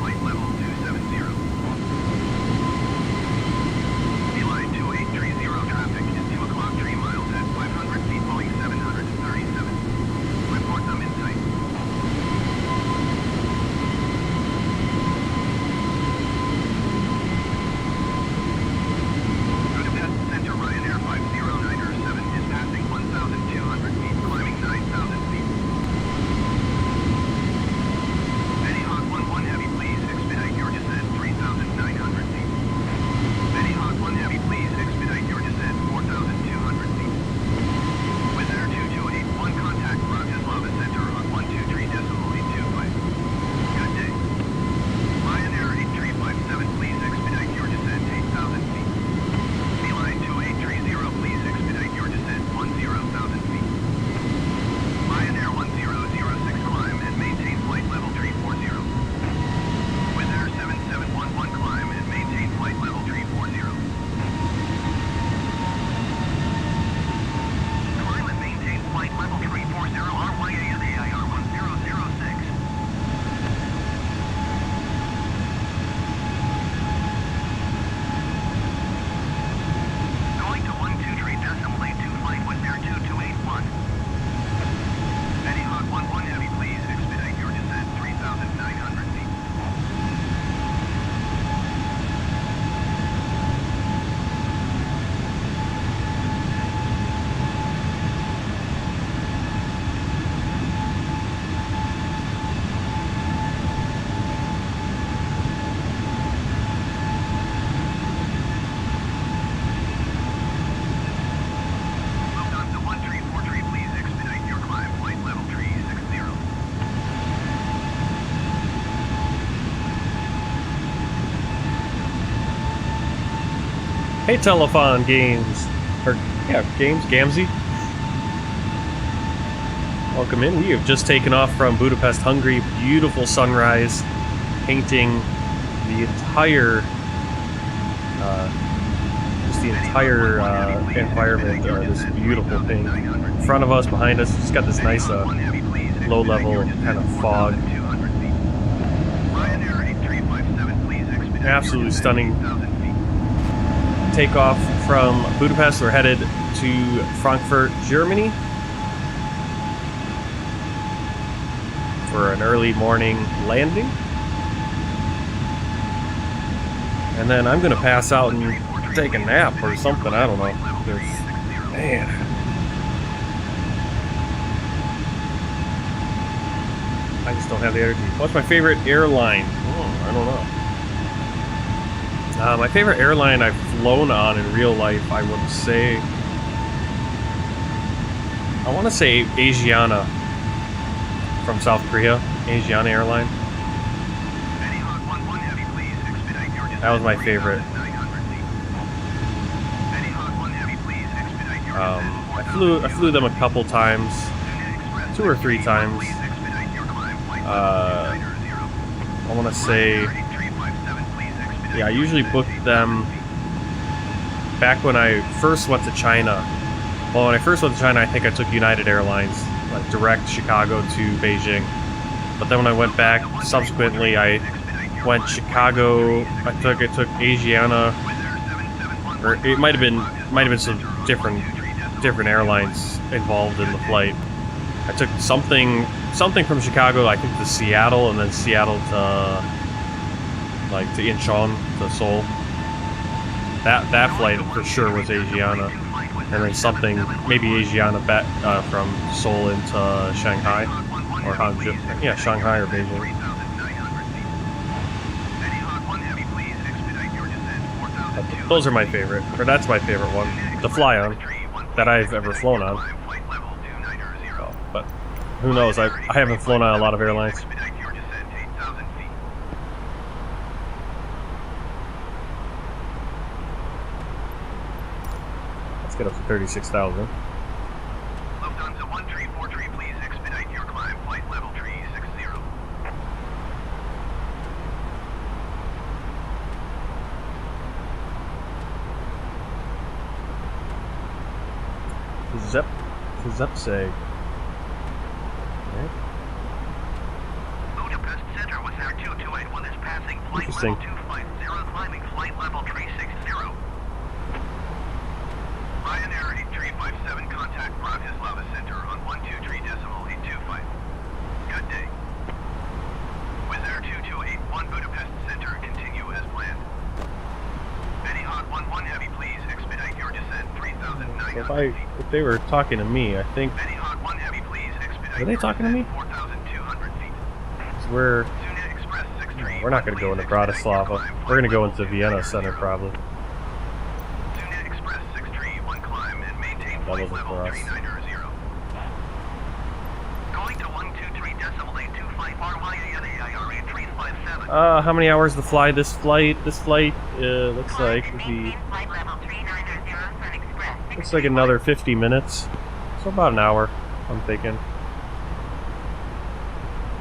Hey, Telephone Games. Or, yeah, Games, Gamzy. Welcome in. We have just taken off from Budapest, Hungary. Beautiful sunrise, painting the entire, environment. This beautiful thing in front of us, behind us. Just got this nice, low-level kind of fog. Absolutely stunning. Takeoff from Budapest. We're headed to Frankfurt, Germany, for an early morning landing. And then I'm gonna pass out and take a nap or something, I don't know. Man. I just don't have the energy. What's my favorite airline? Oh, I don't know. My favorite airline I've flown on in real life, I would say... I want to say Asiana. From South Korea, Asiana Airline. That was my favorite. I flew them a couple times, 2 or 3 times. I want to say, yeah, I usually booked them back when I first went to China. Well, when I first went to China, I think I took United Airlines, like direct Chicago to Beijing. But then when I went back, subsequently, I went Chicago. I took Asiana, or it might have been some different airlines involved in the flight. I took something from Chicago, I think, to Seattle, and then Seattle to Incheon, to Seoul. That flight for sure was Asiana, and then something maybe Asiana back from Seoul into Shanghai or Hangzhou. Yeah, Shanghai or Beijing. Those are my favorite, or that's my favorite one to fly on that I've ever flown on. Oh, but who knows? I haven't flown on a lot of airlines. Let's get up to 36,000. Lufthansa 1343, please expedite your climb, flight level 360. Zepseg. Budapest Center with Air 2281 is passing flight Interesting. level 250, climbing flight level 360. Ryanair 8357, contact Bratislava Center on 123.825. Good day. With Air 2281, Budapest Center, continue as planned. Any Hot 11 Heavy, please expedite your descent 3,900 feet. If they were talking to me, I think... Any Hot 1 Heavy, please expedite Are they talking to me? 4,200 feet. We're Sunia Express 63. not going to go into Bratislava. We're going to go into Vienna Center, probably. Sunia Express 631, climb and maintain That flight wasn't level for us. 390. Going to 123.825 RYANAIR 8357. How many hours to fly this flight? This flight looks like would be... Looks like another 50 minutes. So about an hour, I'm thinking.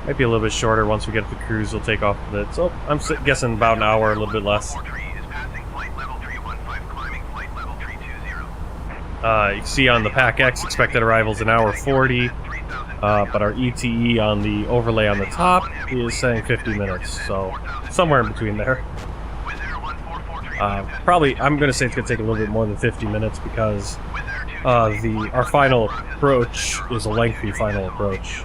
Might be a little bit shorter once we get to the cruise. We'll take off a bit. So I'm guessing about an hour, a little bit less. Is passing flight level 315, climbing flight level 320. You can see on the Pack X, expected arrivals an hour 40. But our ETE on the overlay on the top is saying 50 minutes. So somewhere in between there. Probably, I'm going to say it's going to take a little bit more than 50 minutes because our final approach is a lengthy final approach.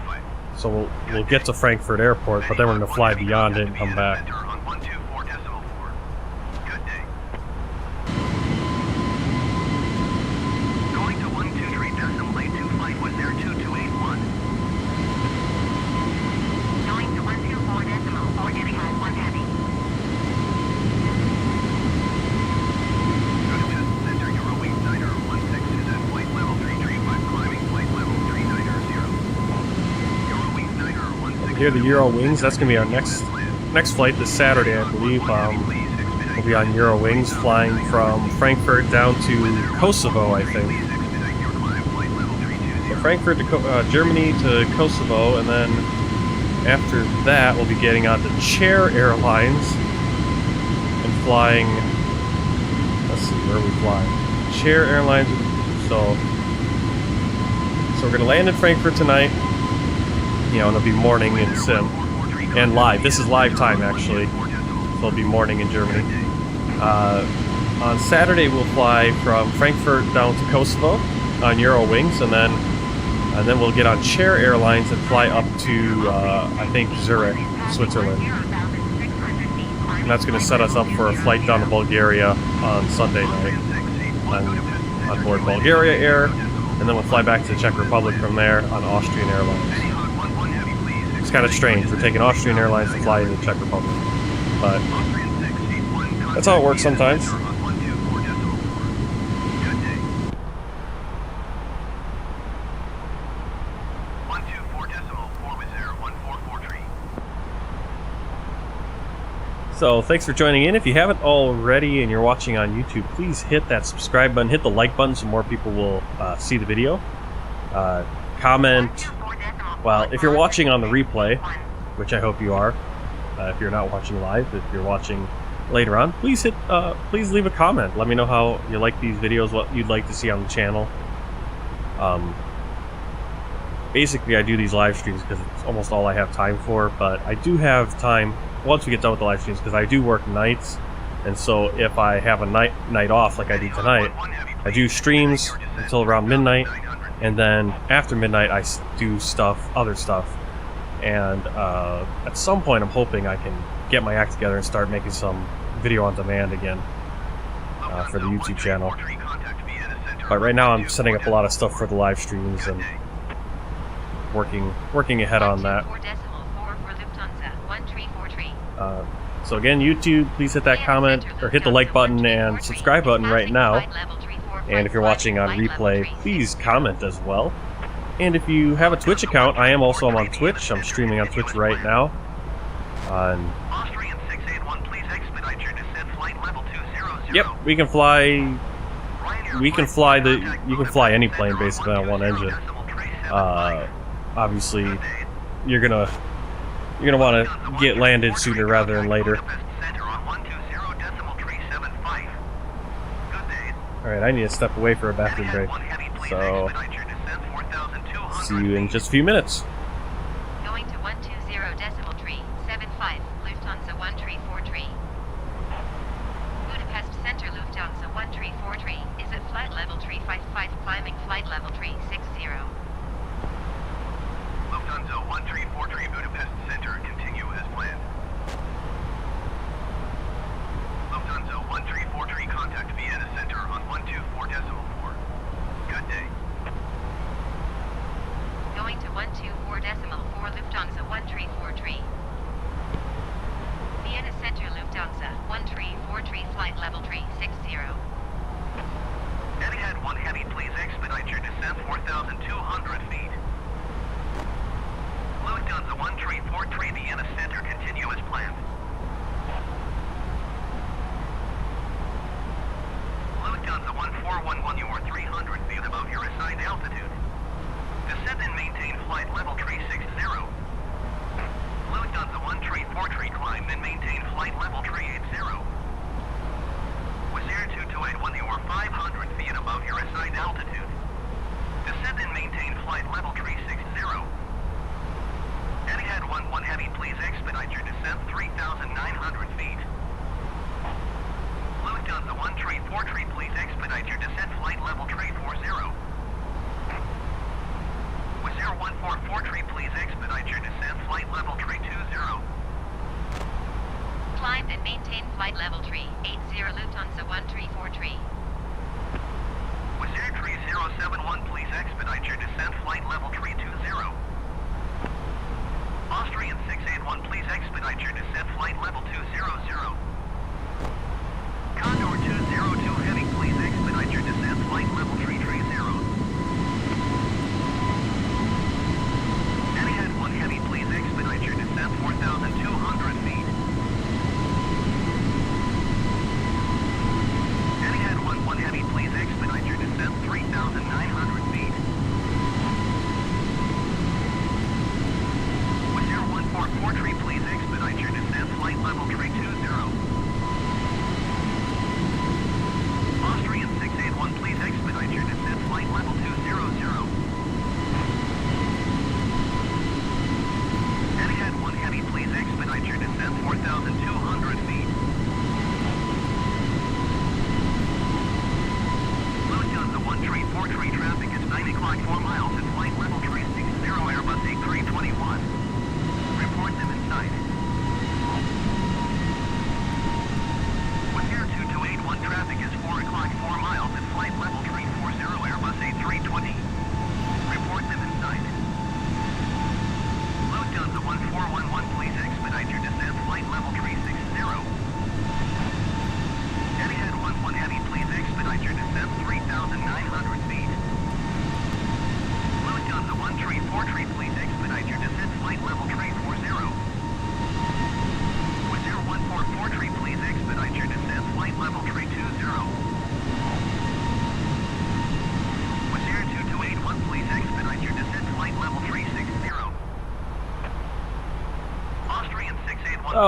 So we'll get to Frankfurt Airport, but then we're going to fly beyond it and come back. Going to 123.825 with Air 2281. Going to 124.4, getting on 1 Heavy. Center, Eurowings Niner 16 is at flight level 335, climbing flight level 390. Eurowings Niner 16. Here, the Euro Wings. That's going to be our next flight this Saturday, I believe. We'll be on Eurowings, flying from Frankfurt down to Kosovo, I think. So Frankfurt to Germany to Kosovo, and then after that, we'll be getting on to Chair Airlines and flying. Let's see, where are we flying? Chair Airlines. So we're gonna land in Frankfurt tonight. You know, and it'll be morning in Sim and live. This is live time actually. So it'll be morning in Germany. On Saturday, we'll fly from Frankfurt down to Kosovo on Eurowings, and then we'll get on Chair Airlines and fly up to, I think, Zurich, Switzerland. And that's going to set us up for a flight down to Bulgaria on Sunday night on board Bulgaria Air, and then we'll fly back to the Czech Republic from there on Austrian Airlines. It's kind of strange. We're taking Austrian Airlines to fly into the Czech Republic, but that's how it works sometimes. So thanks for joining in. If you haven't already and you're watching on YouTube, please hit that subscribe button, hit the like button so more people will see the video. Comment. Well, if you're watching on the replay, which I hope you are, if you're not watching live, if you're watching later on, please leave a comment. Let me know how you like these videos, what you'd like to see on the channel. Basically, I do these live streams because it's almost all I have time for, but I do have time once we get done with the live streams because I do work nights, and so if I have a night off like I do tonight, I do streams until around midnight, and then after midnight I do other stuff, and at some point I'm hoping I can get my act together and start making some video on demand again for the YouTube channel. But right now I'm setting up a lot of stuff for the live streams and working ahead on that. So again, YouTube, please hit that comment or hit the like button and subscribe button right now. And if you're watching on replay, please comment as well. And if you have a Twitch account, I am also on Twitch. I'm streaming on Twitch right now. Yep, you can fly any plane basically on one engine. Obviously, you're gonna want to get landed sooner rather than later. Alright, I need to step away for a bathroom break. So, see you in just a few minutes. Going to 120.75, Lufthansa 134. Budapest Center, Lufthansa 134 is at flight level 355, climbing flight level 360. Lufthansa 1343 Budapest Center, continue as planned. Lufthansa 1343, contact Vienna Center on 124.4. Good day. Going to 124.4, Lufthansa 1343. Vienna Center, Lufthansa 1343, flight level 360. Etihad 1 Heavy, please expedite your descent 4,200 feet. Lufthansa 1343, Vienna Center, continue as planned. Lufthansa 1411, you are 300 feet above your assigned altitude. Descend and maintain flight level 360. Lufthansa 1343, climb and maintain flight level 380. Wizz Air 2281, you are 500 feet above your assigned altitude. Descend and maintain flight level 360. Etihad 11 Heavy, please expedite your descent 3,900 feet. Lufthansa 1343, please expedite your descent flight level 340. Wizz Air 1443, please expedite your descent flight level 320. Climb and maintain flight level 380, Lufthansa 1343. Wizz Air 3071, please expedite your descent flight level 320. Austrian 681, please expedite your descent flight level 200. Condor 202 Heavy, please expedite your descent flight level 330. Etihad 1 Heavy, please expedite your descent 4,200 feet.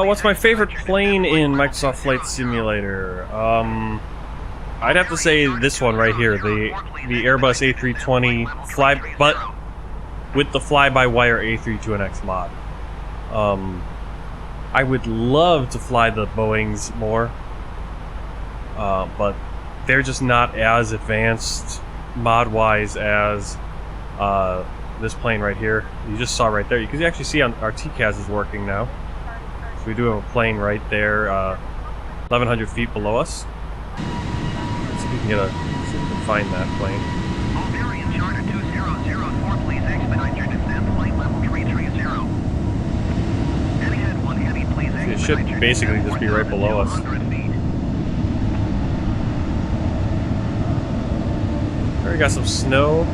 What's my favorite plane in Microsoft Flight Simulator? I'd have to say this one right here, the Airbus A320 but with the fly-by-wire A321X mod. I would love to fly the Boeings more, but they're just not as advanced mod-wise as this plane right here. You just saw right there. You can actually see our TCAS is working now. So we do have a plane right there, 1,100 feet below us. Let's see if we can see if we can find that plane. Bulgarian Charter 2004, please expedite your descent, flight level 330. Anyhead 1 Heavy, please expedite It should basically just be right below us. Already got some snow.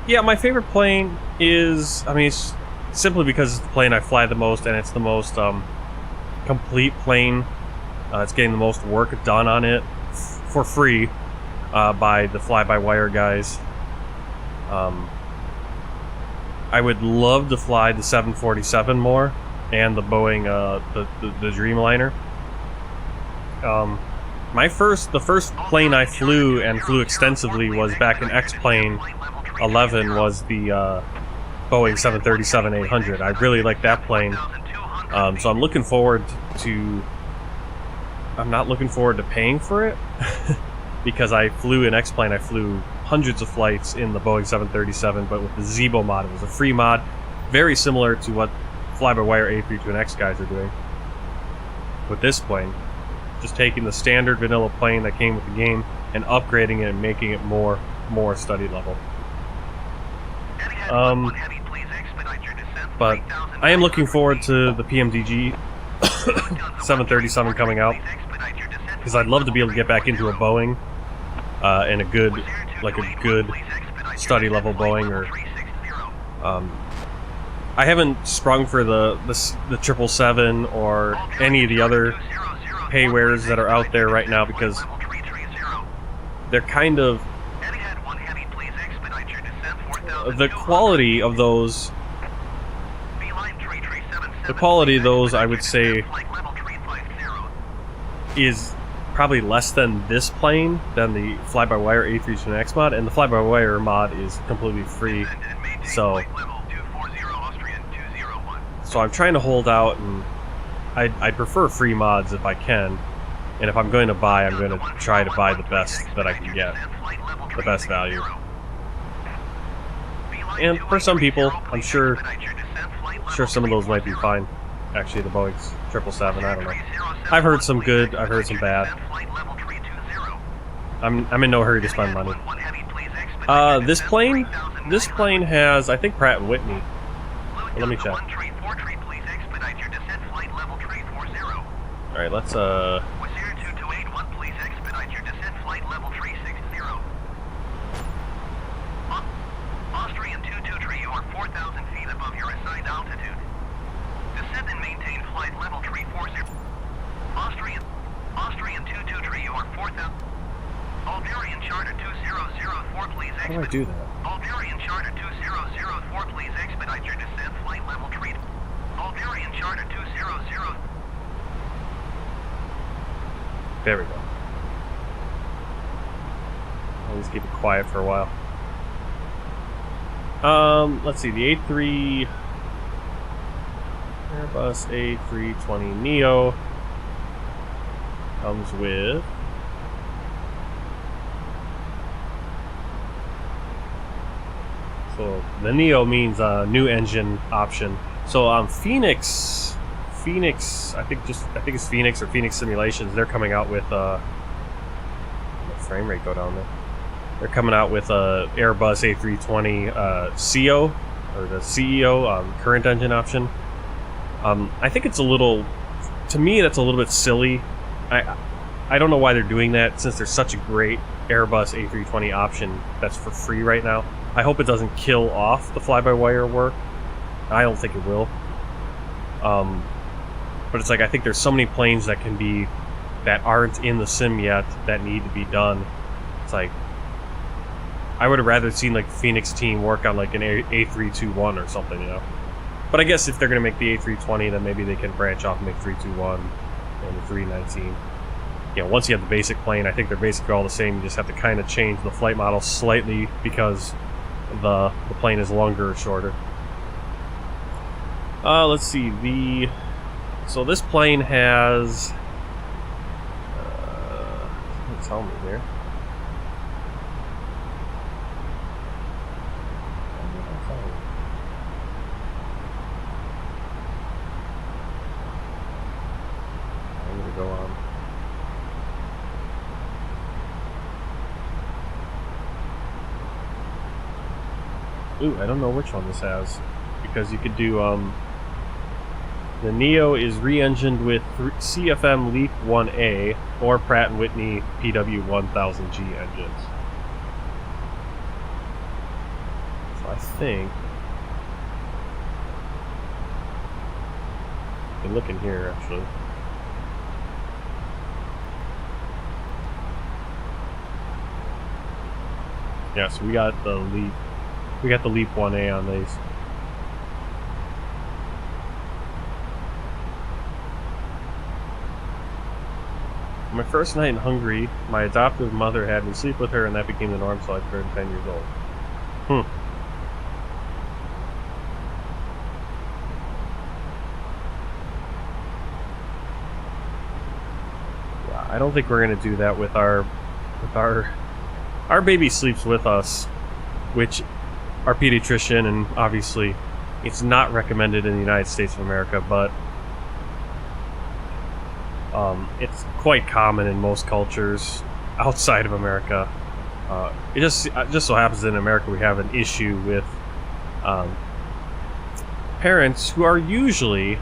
Yeah, my favorite plane is, I mean, it's simply because it's the plane I fly the most, and it's the most complete plane. It's getting the most work done on it for free by the fly-by-wire guys. I would love to fly the 747 more and the Boeing, the Dreamliner. The first plane I flew and flew extensively was back in X-Plane 11 was the Boeing 737-800. I really like that plane, so I'm looking forward to. I'm not looking forward to paying for it because I flew in X-Plane. I flew hundreds of flights in the Boeing 737, but with the Zibo mod, it was a free mod, very similar to what fly-by-wire A321X guys are doing with this plane. Just taking the standard vanilla plane that came with the game and upgrading it and making it more study level. But I am looking forward to the PMDG 737 coming out because I'd love to be able to get back into a Boeing and a good study level Boeing. Or I haven't sprung for the 777 or any of the other paywares that are out there right now because they're kind of the quality of those. The quality of those, I would say, is probably less than this plane, than the fly-by-wire A321X mod, and the fly-by-wire mod is completely free. So I'm trying to hold out, and I prefer free mods if I can. And if I'm going to buy, I'm going to try to buy the best that I can get, the best value. And for some people, I'm sure some of those might be fine. Actually, the Boeing 777, I don't know. I've heard some good, I've heard some bad. I'm in no hurry to spend money. This plane has, I think, Pratt & Whitney. Well, let me check. Alright, let's Austrian 223, you are 4,000 feet above your assigned altitude. Descend and maintain flight level 340. Austrian 223, you are 4,000. Bulgarian Charter 2004, please expedite. how do I do that? Bulgarian Charter 2004, please expedite your descent, flight level 3. Bulgarian Charter 200. There we go. I'll just keep it quiet for a while. Let's see, the Airbus A320neo comes with so the neo means new engine option. So Phoenix, I think it's Phoenix or Phoenix Simulations. They're coming out with what frame rate go down there? They're coming out with a Airbus A320 CEO or the CEO current engine option. I think it's a little, to me, that's a little bit silly. I don't know why they're doing that since there's such a great Airbus A320 option that's for free right now. I hope it doesn't kill off the fly-by-wire work. I don't think it will. But it's like, I think there's so many planes that aren't in the sim yet that need to be done. It's like, I would have rather seen like Phoenix team work on like an A321 or something, you know. But I guess if they're going to make the A320, then maybe they can branch off and make 321 and the 319. You know, once you have the basic plane, I think they're basically all the same. You just have to kind of change the flight model slightly because the plane is longer or shorter. Let's see. So this plane has... tell me here. I'm gonna go on. Ooh, I don't know which one this has, because you could do the Neo is re-engined with CFM LEAP 1A or Pratt & Whitney PW1000G engines. So I think... you can look in here, actually. Yeah, so we got the LEAP 1A on these. My first night in Hungary, my adoptive mother had me sleep with her, and that became the norm, so I turned 10 years old. Yeah, I don't think we're gonna do that with our baby sleeps with us, which our pediatrician, and obviously it's not recommended in the United States of America, but it's quite common in most cultures outside of America. It just so happens that in America we have an issue with parents who are usually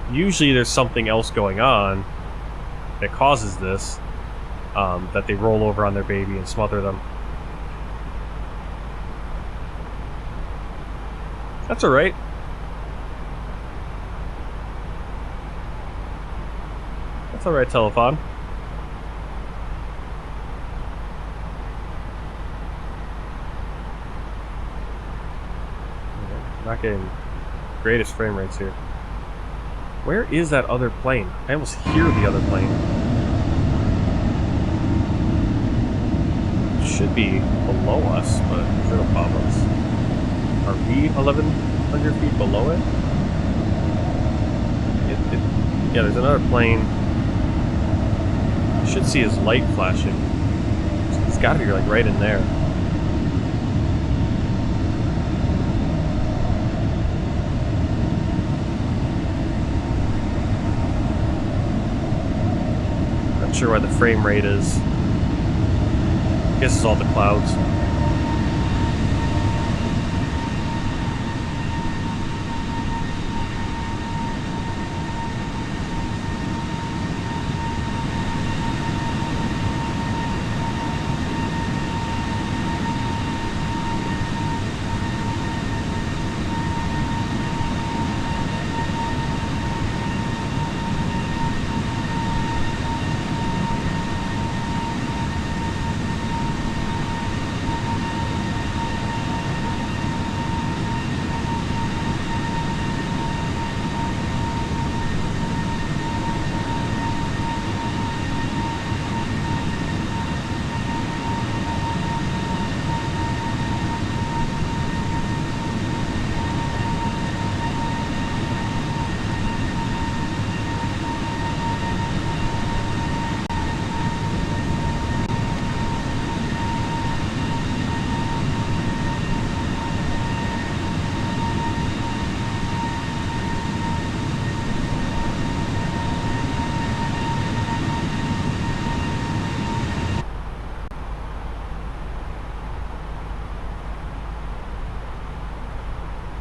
there's something else going on that causes this, that they roll over on their baby and smother them. That's alright. That's alright, telephone. Not getting greatest frame rates here. Where is that other plane? I almost hear the other plane. It should be below us, but is it above us? Are we 1,100 feet below it? Yeah, there's another plane. You should see his light flashing. He's got to be like right in there. Not sure why the frame rate is. I guess it's all the clouds.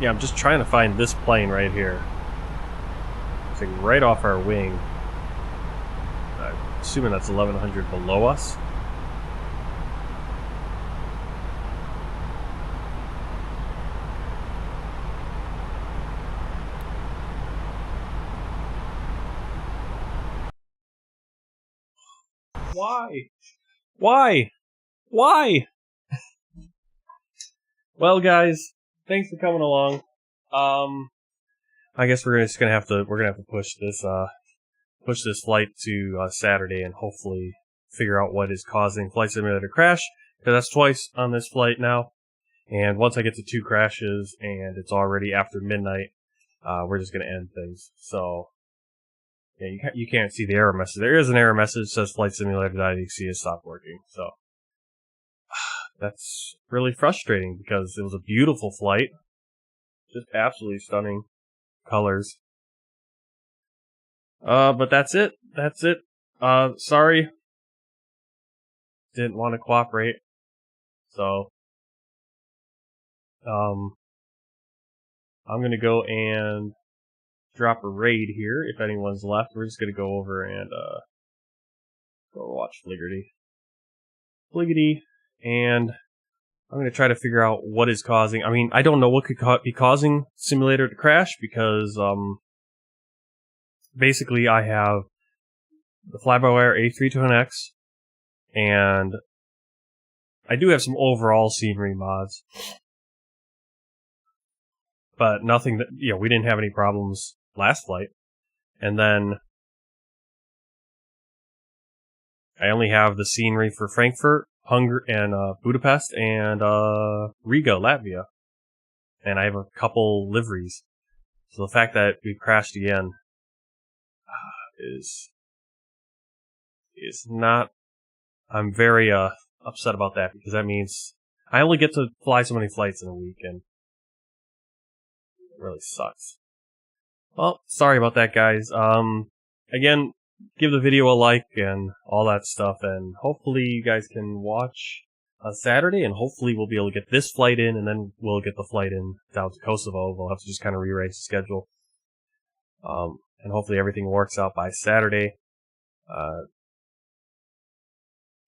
Yeah, I'm just trying to find this plane right here. It's like right off our wing. I'm assuming that's 1,100 below us. Why? Why? Why? Well, guys, thanks for coming along. I guess we're gonna have to push this flight to Saturday and hopefully figure out what is causing Flight Simulator to crash, because that's twice on this flight now. And once I get to 2 crashes and it's already after midnight, we're just gonna end things. So yeah, you can't see the error message. There is an error message that says Flight Simulator.exe has stopped working. So that's really frustrating because it was a beautiful flight, just absolutely stunning colors. But that's it. That's it. Sorry. Didn't want to cooperate. So, I'm gonna go and drop a raid here if anyone's left. We're just gonna go over and, go watch Fliggity. And I'm gonna try to figure out what is causing. I mean, I don't know what could be causing Simulator to crash because, basically, I have the FlyByWire A3200X, and I do have some overall scenery mods, but nothing that, we didn't have any problems last flight. And then I only have the scenery for Frankfurt, Hungary, and Budapest, and Riga, Latvia, and I have a couple liveries. So the fact that we crashed again is not. I'm very upset about that because that means I only get to fly so many flights in a week, and it really sucks. Well, sorry about that, guys. Again, give the video a like and all that stuff, and hopefully you guys can watch on Saturday, and hopefully we'll be able to get this flight in, and then we'll get the flight in down to Kosovo. We'll have to just kind of rearrange the schedule. And hopefully everything works out by Saturday.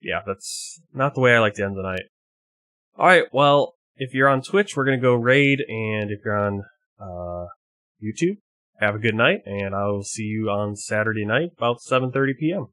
Yeah, that's not the way I like to end the night. Alright, well, if you're on Twitch, we're going to go raid, and if you're on YouTube, have a good night, and I will see you on Saturday night about 7:30 p.m.